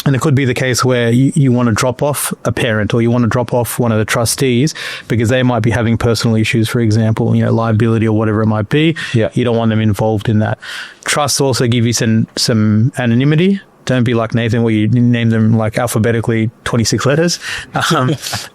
And it could be the case where you want to drop off a parent or you want to drop off one of the trustees because they might be having personal issues, for example, liability or whatever it might be. Yeah. You don't want them involved in that. Trusts also give you some anonymity. Don't be like Nathan where you name them like alphabetically 26 letters.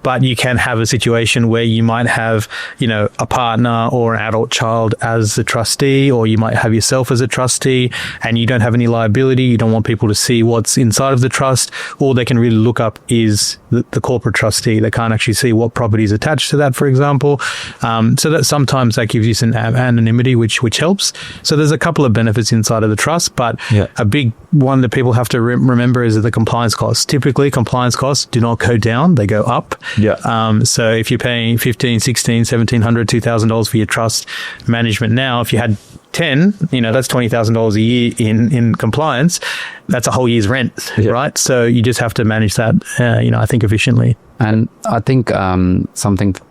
But you can have a situation where you might have, a partner or an adult child as the trustee, or you might have yourself as a trustee and you don't have any liability. You don't want people to see what's inside of the trust. All they can really look up is the corporate trustee. They can't actually see what property is attached to that, for example. So that sometimes that gives you some anonymity, which helps. So there's a couple of benefits inside of the trust, but a big one that people have to remember is the compliance costs. Typically, compliance costs do not go down; they go up. Yeah. So if you're paying $1,500, $1,600, $1,700, $2,000 for your trust management now, if you had 10, that's $20,000 a year in compliance. That's a whole year's rent, right? So you just have to manage that, I think efficiently. And I think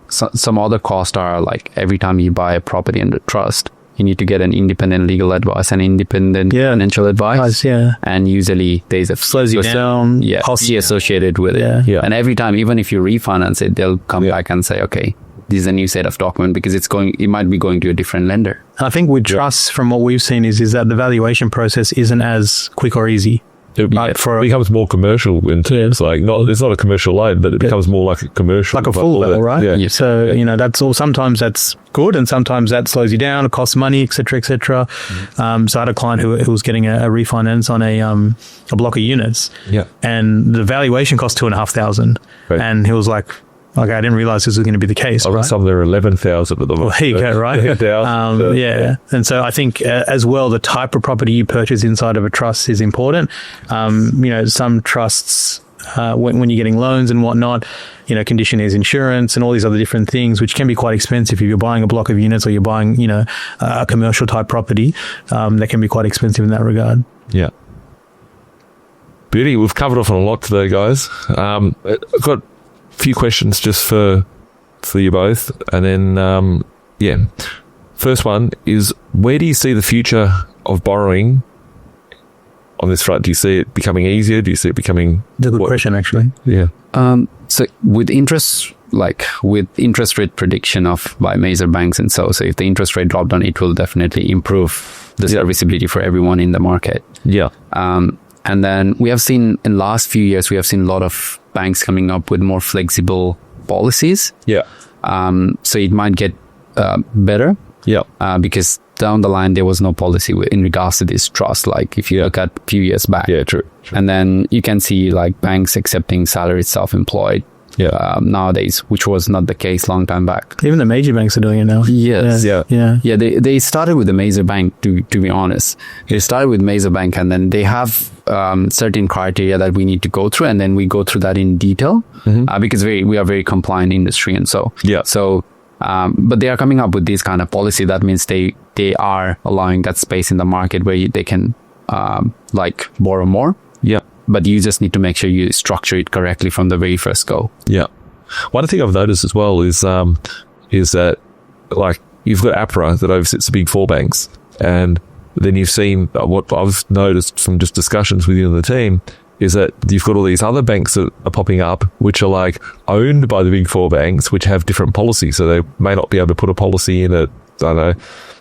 some other costs are like every time you buy a property under trust, you need to get an independent legal advice and independent financial advice. And usually there's a slows you down, cost associated with it. And every time, even if you refinance it, they'll come back and say, okay, this is a new set of document because it might be going to a different lender. I think with trusts, from what we've seen, is that the valuation process isn't as quick or easy. It becomes more commercial in terms it's not a commercial loan, but it becomes more like a commercial, like a full level, right? Yeah. So that's all. Sometimes that's good, and sometimes that slows you down. It costs money, etc., etc. So I had a client who was getting a refinance on a block of units, and the valuation cost $2,500, and he was like, okay, I didn't realize this was going to be the case. Right? Some there are 11,000 at the moment. Well, there you go, right? And so I think as well, the type of property you purchase inside of a trust is important. Some trusts, when you're getting loans and whatnot, condition is insurance and all these other different things, which can be quite expensive. If you're buying a block of units or you're buying, a commercial type property, that can be quite expensive in that regard. Yeah. Beauty, we've covered off on a lot today, guys. I've got few questions just for you both, and then first one is, where do you see the future of borrowing on this front? Do you see it becoming easier? Do you see it becoming... That's a good question, actually. Yeah. So with interest rate prediction by major banks and so if the interest rate drop down, it will definitely improve the serviceability for everyone in the market. Yeah. And then we have seen in last few years, we have seen a lot of banks coming up with more flexible policies. Yeah. So it might get better. Yeah. Because down the line, there was no policy in regards to this trust. Like if you look at a few years back. Yeah, true. And then you can see like banks accepting salaried self-employed. Nowadays, which was not the case long time back. Even the major banks are doing it now. Yes. Yeah. They started with the major bank, to be honest. They started with major bank, and then they have certain criteria that we need to go through, and then we go through that in detail because we are very compliant industry, and so but they are coming up with this kind of policy. That means they are allowing that space in the market where they can borrow more. Yeah. But you just need to make sure you structure it correctly from the very first go. Yeah. One thing I've noticed as well is that you've got APRA that oversits the big four banks, and then you've seen what I've noticed from just discussions with you and the team is that you've got all these other banks that are popping up, which are like owned by the big four banks, which have different policies. So they may not be able to put a policy in at, I don't know,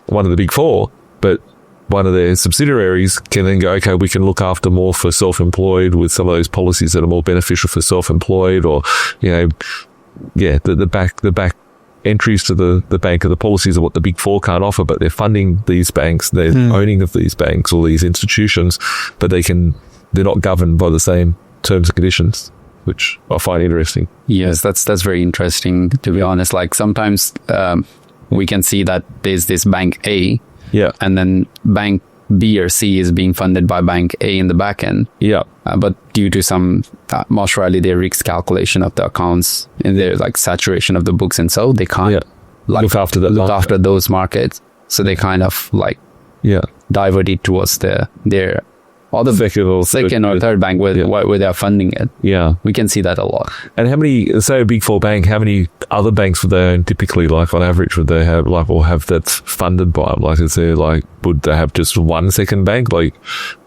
one of the big four, but one of their subsidiaries can then go, okay, we can look after more for self-employed with some of those policies that are more beneficial for self-employed, or, the back entries to the bank of the policies are what the big four can't offer, but they're funding these banks, they're owning of these banks or these institutions, but they're not governed by the same terms and conditions, which I find interesting. Yes, that's very interesting, to be honest. Like sometimes we can see that there's this bank A, and then bank B or C is being funded by bank A in the back end. But due to some, most rarely their risk calculation of the accounts and their like saturation of the books, and so they can't look after after those markets. So they kind of like divert it towards their other second or third bank where they're funding it. We can see that a lot. And how many, say a big four bank, how many other banks would they own typically? Like on average, would they have like, or have that's funded by them? Like, is there like, would they have just one second bank? Like,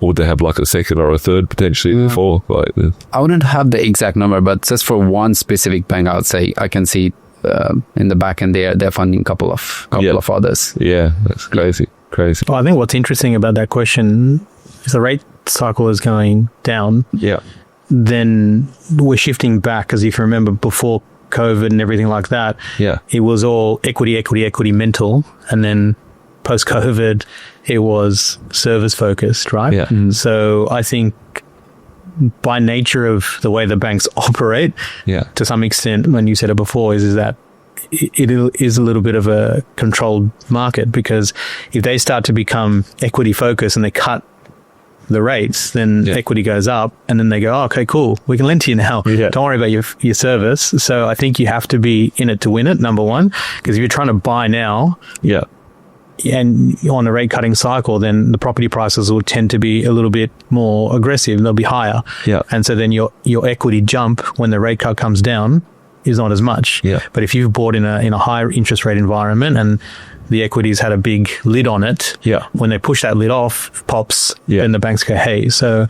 or would they have like a second or a third potentially four? Like, I wouldn't have the exact number, but just for one specific bank, I would say I can see in the back end they're funding a couple of others. Yeah, that's crazy. Well, I think what's interesting about that question is the rate cycle is going down. Then we're shifting back, because if you remember before COVID and everything like that, it was all equity mental, and then post COVID it was service focused, right? So I think by nature of the way the banks operate, to some extent, when you said it before, is that it is a little bit of a controlled market, because if they start to become equity focused and they cut the rates, then equity goes up, and then they go, oh, okay, cool, we can lend to you now. Don't worry about your service. So I think you have to be in it to win it, number one, because if you're trying to buy now, and on a rate cutting cycle, then the property prices will tend to be a little bit more aggressive. They'll be higher. And so then your equity jump when the rate cut comes down is not as much. But if you've bought in a higher interest rate environment and the equities had a big lid on it, when they push that lid off, pops, then the banks go, hey. So,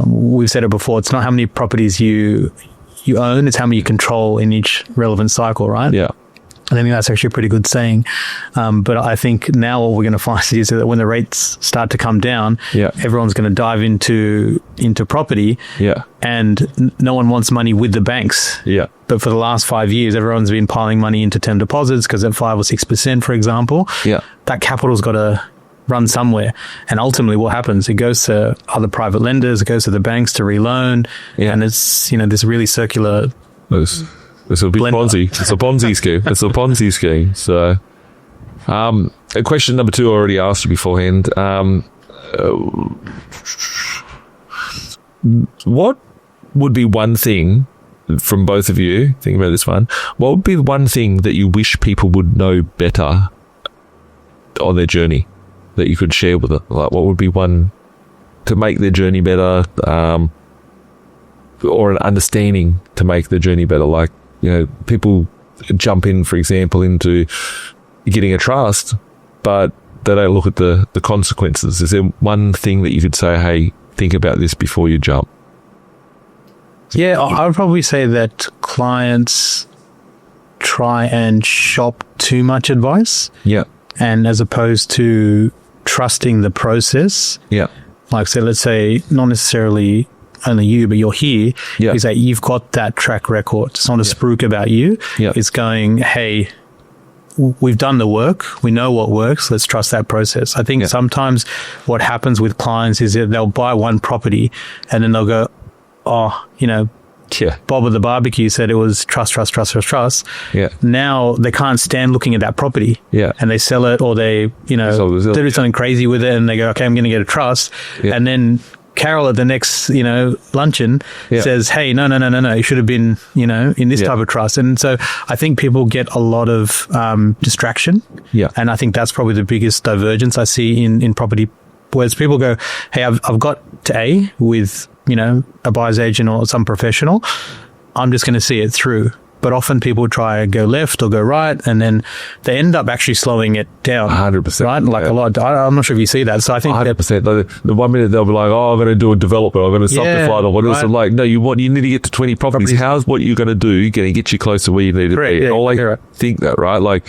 we've said it before, it's not how many properties you own, it's how many you control in each relevant cycle, right? I think that's actually a pretty good saying. But I think now what we're going to find is that when the rates start to come down, everyone's going to dive into property, and no one wants money with the banks. But for the last 5 years, everyone's been piling money into term deposits, because at 5 or 6%, for example, that capital's got to run somewhere. And ultimately what happens, it goes to other private lenders, it goes to the banks to reloan, and it's, this really circular... It's a big Ponzi. It's a Ponzi scheme. It's a Ponzi scheme. So, question number 2 I already asked you beforehand. What would be one thing from both of you, think about this one, what would be the one thing that you wish people would know better on their journey that you could share with it? Like, what would be one to make their journey better, or an understanding to make the journey better? Like, people jump in, for example, into getting a trust, but they don't look at the consequences. Is there one thing that you could say, hey, think about this before you jump? I would probably say that clients try and shop too much advice. And as opposed to trusting the process. Like, so let's say, not necessarily only you, but you're here, is that you've got that track record. It's not a spruik about you. It's going, hey, we've done the work. We know what works. Let's trust that process. I think sometimes what happens with clients is that they'll buy one property and then they'll go, Bob at the barbecue said it was trust. Now they can't stand looking at that property. And they sell it, or they do something crazy with it, and they go, okay, I'm going to get a trust. And then Carol at the next, luncheon says, hey, no, you should have been, in this type of trust. And so I think people get a lot of distraction. And I think that's probably the biggest divergence I see in property, whereas people go, hey, I've got to A with, a buyer's agent or some professional. I'm just going to see it through. but often people try to go left or go right, and then they end up actually slowing it down. 100%. Right? Like a lot. I'm not sure if you see that. So I think 100%. The 1 minute they'll be like, oh, I'm going to do a development, I'm going to subdivide or whatever. Right. So like, no, you need to get to 20 properties. How's what you're going to do going to get you close to where you need to be? Yeah, All think that, right? Like,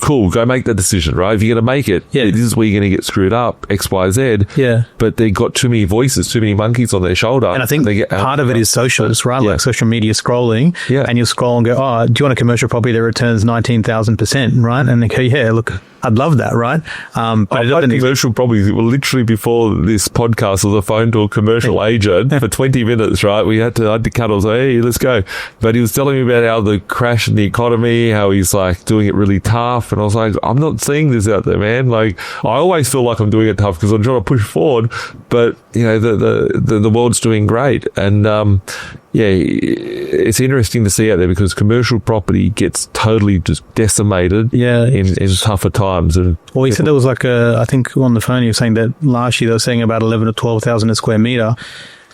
cool, go make that decision, right? If you're going to make it, this is where you're going to get screwed up, X, Y, Z. Yeah. But they got too many voices, too many monkeys on their shoulder. And I think part of it is socials, right? Like social media scrolling. Yeah. And you'll scroll and go, oh, do you want a commercial property that returns 19,000%, right? And they go, yeah, look, I'd love that, right? But I've had commercial properties. Well, literally before this podcast, I was on the phone to a commercial agent for 20 minutes, right? I had to cut. I was like, hey, let's go. But he was telling me about how the crash in the economy, how he's like doing it really tough. And I was like, I'm not seeing this out there, man. Like, I always feel like I'm doing it tough because I'm trying to push forward. But, you know, the world's doing great. And, it's interesting to see out there because commercial property gets totally just decimated in tougher times. And well, he said there was like I think on the phone he was saying that last year they were saying about 11 or 12,000 a square meter,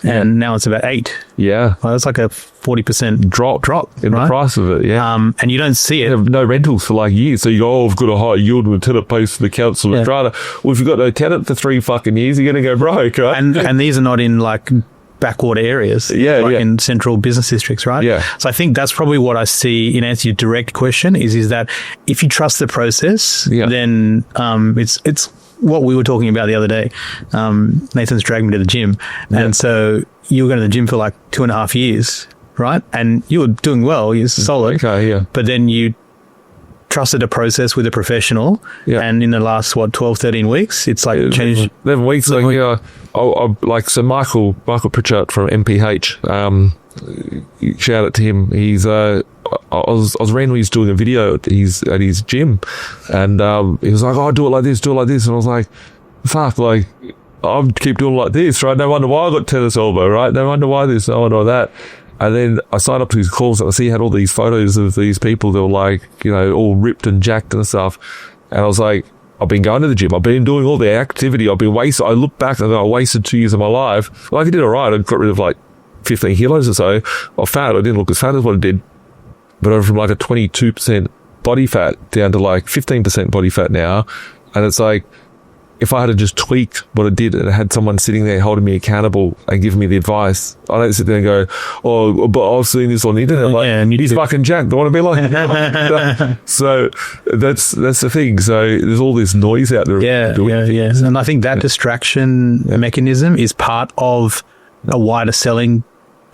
and now it's about 8. Yeah. Well, that's like a 40% drop in the price of it, and you don't see it. You have no rentals for like years. So you go, oh, I've got a high yield with tenant pays for the council of strata. Well, if you've got no tenant for 3 fucking years, you're going to go broke, right? And these are not in like backwater areas, in central business districts, right? Yeah. So I think that's probably what I see in answer to your direct question is that if you trust the process, then it's what we were talking about the other day. Nathan's dragged me to the gym, and so you were going to the gym for like 2.5 years, right? And you were doing well, you're solid, but then you trusted a process with a professional, and in the last 12 13 weeks it's like changed 11 weeks. So Michael Pritchard from MPH, shout out to him. He's I was randomly doing a video at his gym, and he was like, oh, do it like this, and I was like, fuck, like I'll keep doing it like this, right? No wonder why I got tennis elbow, right? No wonder why this, no wonder that. And then I signed up to his calls and I see he had all these photos of these people that were like, you know, all ripped and jacked and stuff. And I was like, I've been going to the gym. I've been doing all the activity. I look back and I wasted 2 years of my life. Like, I did all right. I got rid of like 15 kilos or so of fat. I didn't look as fat as what I did. But I'm from like a 22% body fat down to like 15% body fat now. And it's like, if I had just tweaked what I did and had someone sitting there holding me accountable and giving me the advice, I don't sit there and go, oh, but I've seen this on the internet. Like, and he's fucking jacked. I want to be like him. So that's the thing. So there's all this noise out there. Yeah. And I think that distraction mechanism is part of a wider selling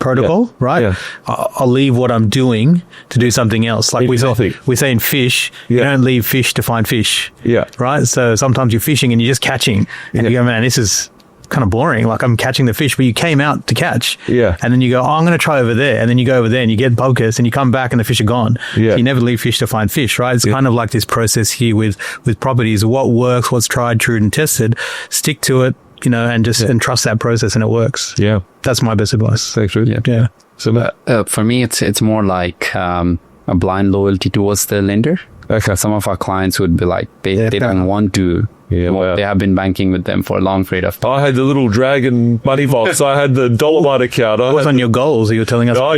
protocol, right? Yeah. I'll leave what I'm doing to do something else. Like we say in fish, you don't leave fish to find fish. Yeah. Right? So sometimes you're fishing and you're just catching and you go, man, this is kind of boring. Like I'm catching the fish, but you came out to catch. Yeah. And then you go, oh, I'm going to try over there. And then you go over there and you get focused and you come back and the fish are gone. Yeah. So you never leave fish to find fish, right? It's kind of like this process here with properties. What works, what's tried, true and tested, stick to it, you know, and just and trust that process and it works. Yeah. That's my best advice. Thanks, Ruth. Yeah. So for me, it's more like a blind loyalty towards the lender. Okay. Some of our clients would be like, they don't want to. Yeah, well, they have been banking with them for a long period of time. I had the little dragon money box. I had the Dolomite account. What was on your goals? You were telling us. Oh,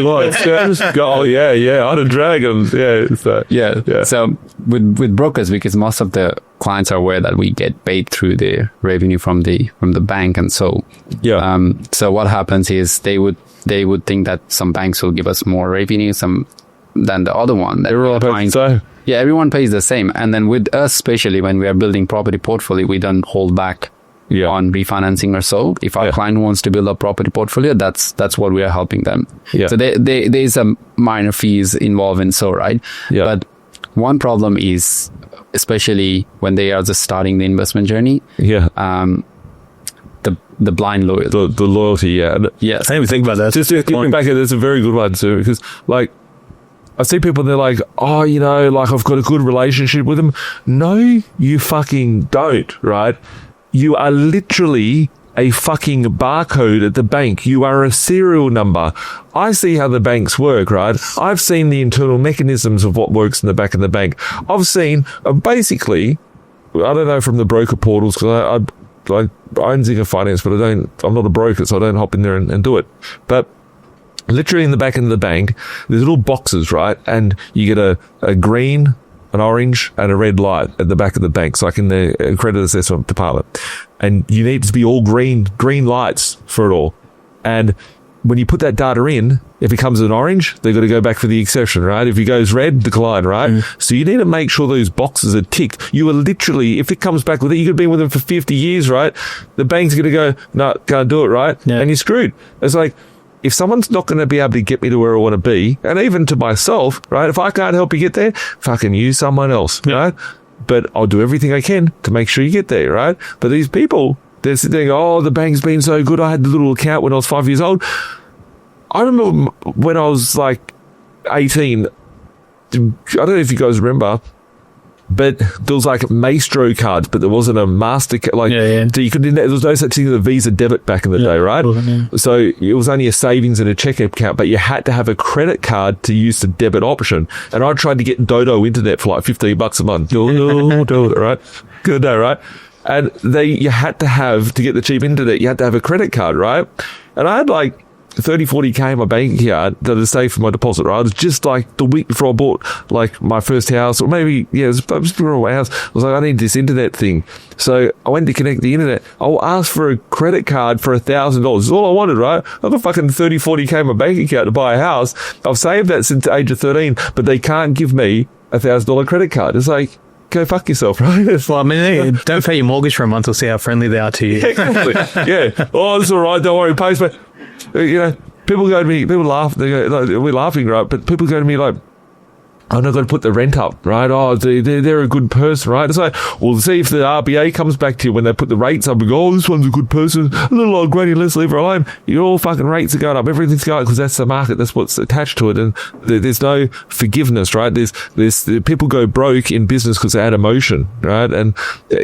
yeah. I had a dragon. Yeah. So with brokers, because most of the clients are aware that we get paid through the revenue from the bank, and so so what happens is they would think that some banks will give us more revenue than the other one. Yeah, everyone pays the same. And then with us, especially when we are building property portfolio, we don't hold back on refinancing or so. If our client wants to build a property portfolio, that's what we are helping them. Yeah. So there's some minor fees involved in so, right? Yeah. But one problem is, especially when they are just starting the investment journey, the blind loyalty. The loyalty, Yes. I didn't even think about that. Just keeping back here, that's a very good one, too, because like, I see people, they're like, oh, you know, like I've got a good relationship with them. No, you fucking don't, right? You are literally a fucking barcode at the bank. You are a serial number. I see how the banks work, right? I've seen the internal mechanisms of what works in the back of the bank. I've seen, basically, I don't know from the broker portals, because I own Zinger Finance, but I'm not a broker, so I don't hop in there and do it. But literally in the back of the bank, there's little boxes, right? And you get a green, an orange, and a red light at the back of the bank. It's like in the credit assessment department. And you need to be all green lights for it all. And when you put that data in, if it comes an orange, they've got to go back for the exception, right? If it goes red, decline, right? So you need to make sure those boxes are ticked. You are literally, if it comes back with it, you could have been with them for 50 years, right? The bank's going to go, no, can't do it, right? Yeah. And you're screwed. It's like, if someone's not going to be able to get me to where I want to be, and even to myself, right? If I can't help you get there, fucking use someone else, right? But I'll do everything I can to make sure you get there, right? But these people, they're sitting, oh, the bank's been so good. I had the little account when I was 5 years old. I remember when I was like 18, I don't know if you guys remember, but there was like Maestro cards, but there wasn't a MasterCard. Like, so you couldn't, there was no such thing as a Visa debit back in the day, right? So it was only a savings and a checking account, but you had to have a credit card to use the debit option. And I tried to get Dodo internet for like $15 a month. Right? Good day, right? And you had to get the cheap internet, you had to have a credit card, right? And I had like 30, 40K in my bank account that is saved for my deposit, right? It was just like the week before I bought like my first house, or maybe, it was before my house. I was like, I need this internet thing. So I went to connect the internet. I'll ask for a credit card for $1,000. It's all I wanted, right? I've got fucking 30, 40K in my bank account to buy a house. I've saved that since the age of 13, but they can't give me $1,000 credit card. It's like, go fuck yourself, right? Well, I mean, don't pay your mortgage for a month. We'll see how friendly they are to you. Exactly. Yeah. Oh, it's all right. Don't worry. Postman. People go to me, people laugh, they go, like, we're laughing, right? But people go to me like, I'm not going to put the rent up, right? Oh, they're a good person, right? It's like, well, see if the RBA comes back to you when they put the rates up and go, oh, this one's a good person, a little old granny, let's leave her alone. Your all fucking rates are going up, everything's going up because that's the market, that's what's attached to it, and there's no forgiveness, right? There's people go broke in business because they add emotion, right? And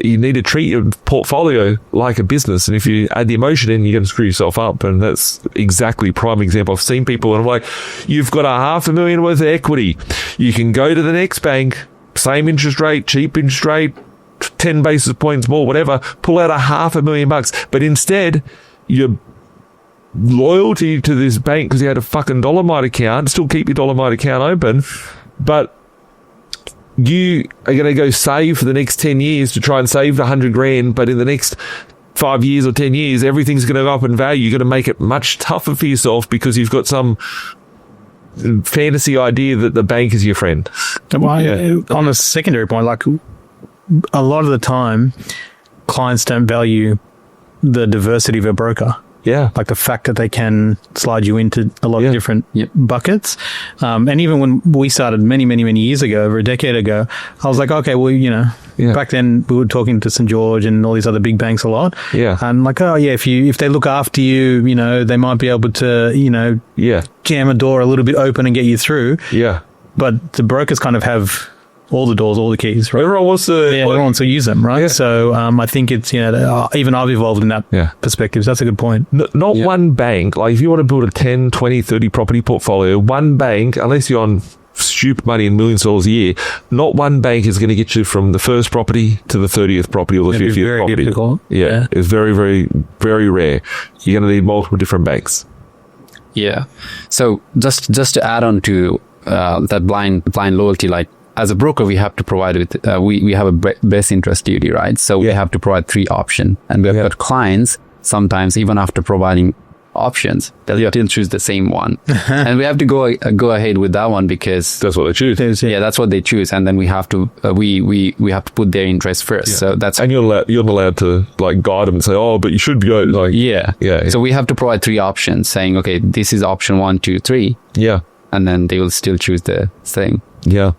you need to treat your portfolio like a business, and if you add the emotion in, you're going to screw yourself up, and that's exactly prime example. I've seen people and I'm like, you've got $500,000 worth of equity. You can go to the next bank, same interest rate, cheap interest rate, 10 basis points more, whatever, pull out $500,000. But instead, your loyalty to this bank, because you had a fucking Dolomite account, still keep your Dolomite account open, but you are going to go save for the next 10 years to try and save $100,000, but in the next 5 years or 10 years, everything's going to go up in value. You're going to make it much tougher for yourself because you've got some fantasy idea that the bank is your friend. On a secondary point, like a lot of the time, clients don't value the diversity of a broker. Yeah. Like the fact that they can slide you into a lot of different buckets. And even when we started many, many, many years ago, over a decade ago, I was like, okay, well, back then we were talking to St. George and all these other big banks a lot. Yeah. And like, oh yeah, if they look after you, they might be able to, jam a door a little bit open and get you through. Yeah. But the brokers kind of have all the doors, all the keys, right? Everyone wants to... everyone wants to use them, right? Yeah. So I think it's, even I've evolved in that perspective. So that's a good point. Not one bank. Like if you want to build a 10, 20, 30 property portfolio, one bank, unless you're on stupid money in millions of dollars a year, not one bank is going to get you from the first property to the 30th property or the 50th property. Difficult. Yeah. It's very, very, very rare. You're going to need multiple different banks. Yeah. So just to add on to that blind loyalty, like as a broker, we have to provide with, we have a best interest duty, right? So we have to provide 3 options. And we've got clients, sometimes even after providing options, they'll still choose the same one. And we have to go ahead with that one because that's what they choose. Yeah, that's what they choose. And then we have to, we have to put their interest first. Yeah. So that's... And you're not allowed to like guide them and say, oh, but you should go like... Yeah. So we have to provide 3 options saying, okay, this is option 1, 2, 3. Yeah. And then they will still choose the thing. Yeah.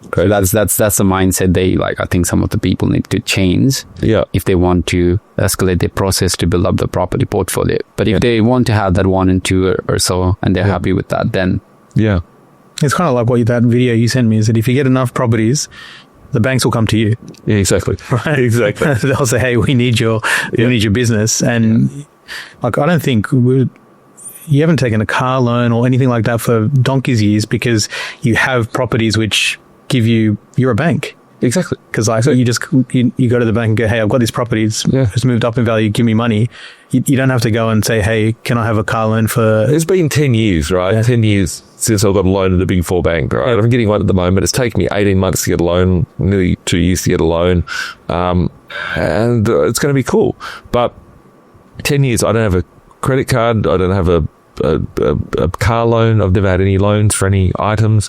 Okay. That's the mindset I think some of the people need to change if they want to escalate their process to build up the property portfolio. But if they want to have that 1 and 2 or so, and they're happy with that, then it's kind of like that video you sent me is that if you get enough properties, the banks will come to you. Yeah, exactly. Right? Exactly. They'll say, hey, we need your business. And like, I don't think you haven't taken a car loan or anything like that for donkey's years because you have properties which give you're a bank. Exactly. Because like you go to the bank and go, hey, I've got these properties. It's moved up in value. Give me money. You don't have to go and say, hey, can I have a car loan for... It's been 10 years, right? 10 years since I got a loan at the Big Four bank, right? I'm getting one at the moment. It's taken me 18 months to get a loan, nearly 2 years to get a loan. And it's going to be cool. But 10 years, I don't have a credit card. I don't have a car loan. I've never had any loans for any items.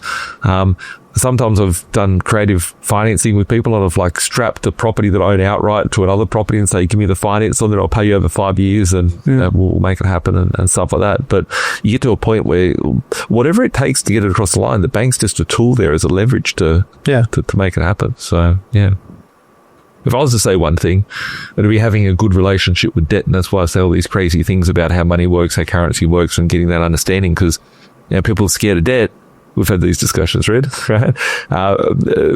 Sometimes I've done creative financing with people, and I've like strapped the property that I own outright to another property and say, give me the finance on it, I'll pay you over 5 years and we'll make it happen and stuff like that. But you get to a point where whatever it takes to get it across the line, the bank's just a tool there as a leverage to make it happen. So, yeah. If I was to say one thing, it would be having a good relationship with debt. And that's why I say all these crazy things about how money works, how currency works, and getting that understanding, because people are scared of debt. We've had these discussions, right?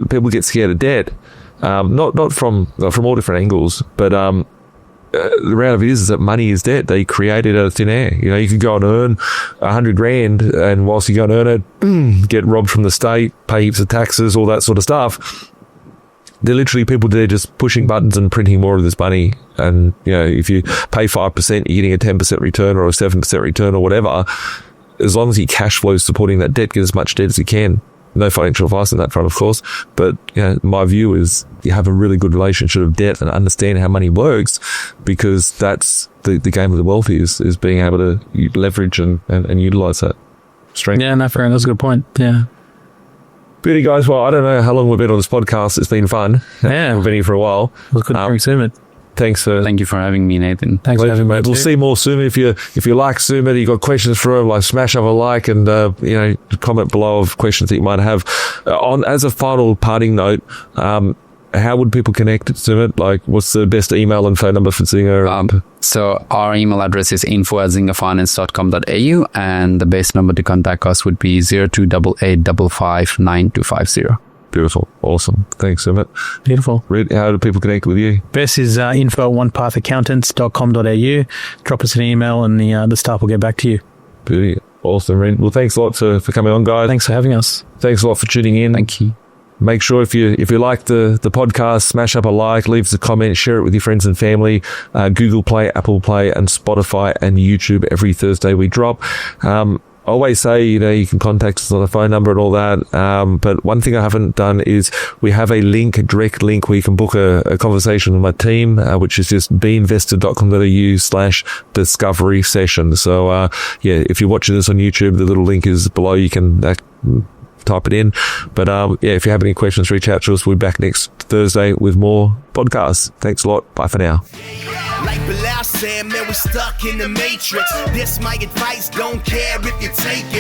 People get scared of debt, not from all different angles, but the reality is that money is debt. They create it out of thin air. You could go and earn 100 grand, and whilst you go and earn it, get robbed from the state, pay heaps of taxes, all that sort of stuff. They're literally people there just pushing buttons and printing more of this money. And, if you pay 5%, you're getting a 10% return or a 7% return or whatever. As long as your cash flow is supporting that debt, get as much debt as you can. No financial advice on that front, of course. But my view is you have a really good relationship of debt and understand how money works, because that's the game of the wealthy is being able to leverage and utilize that strength. Yeah, no, fair enough. That's a good point. Yeah. Beauty, guys. Well, I don't know how long we've been on this podcast. It's been fun. Yeah. We've been here for a while. Well, good hearing Sumit. Thank you for having me, Nathan. Thanks for having me, mate. We'll see more Sumit. If you like Sumit, you got questions for him, like smash up a like and comment below of questions that you might have. As a final parting note, how would people connect to Sumit? Like, what's the best email and phone number for Zinger? So our email address is info@zingerfinance.com.au, and the best number to contact us would be 0288559250. Beautiful. Awesome. Thanks, Sumit. Beautiful. Red, how do people connect with you? Best is info@onepathAccountants.com.au. Drop us an email and the staff will get back to you. Beauty. Awesome, Red. Well, thanks a lot for coming on, guys. Thanks for having us. Thanks a lot for tuning in. Thank you. Make sure if you like the podcast, smash up a like, leave us a comment, share it with your friends and family. Google Play, Apple Play, and Spotify and YouTube every Thursday we drop. I always say, you can contact us on the phone number and all that. But one thing I haven't done is we have a direct link where you can book a conversation with my team, which is just B.Invested.com.au/discovery session. So, if you're watching this on YouTube, the little link is below. You can type it in. But, if you have any questions, reach out to us. We'll be back next Thursday with more podcasts. Thanks a lot. Bye for now. Like Bilal said, man, we stuck in the matrix. This my advice, don't care if you take it.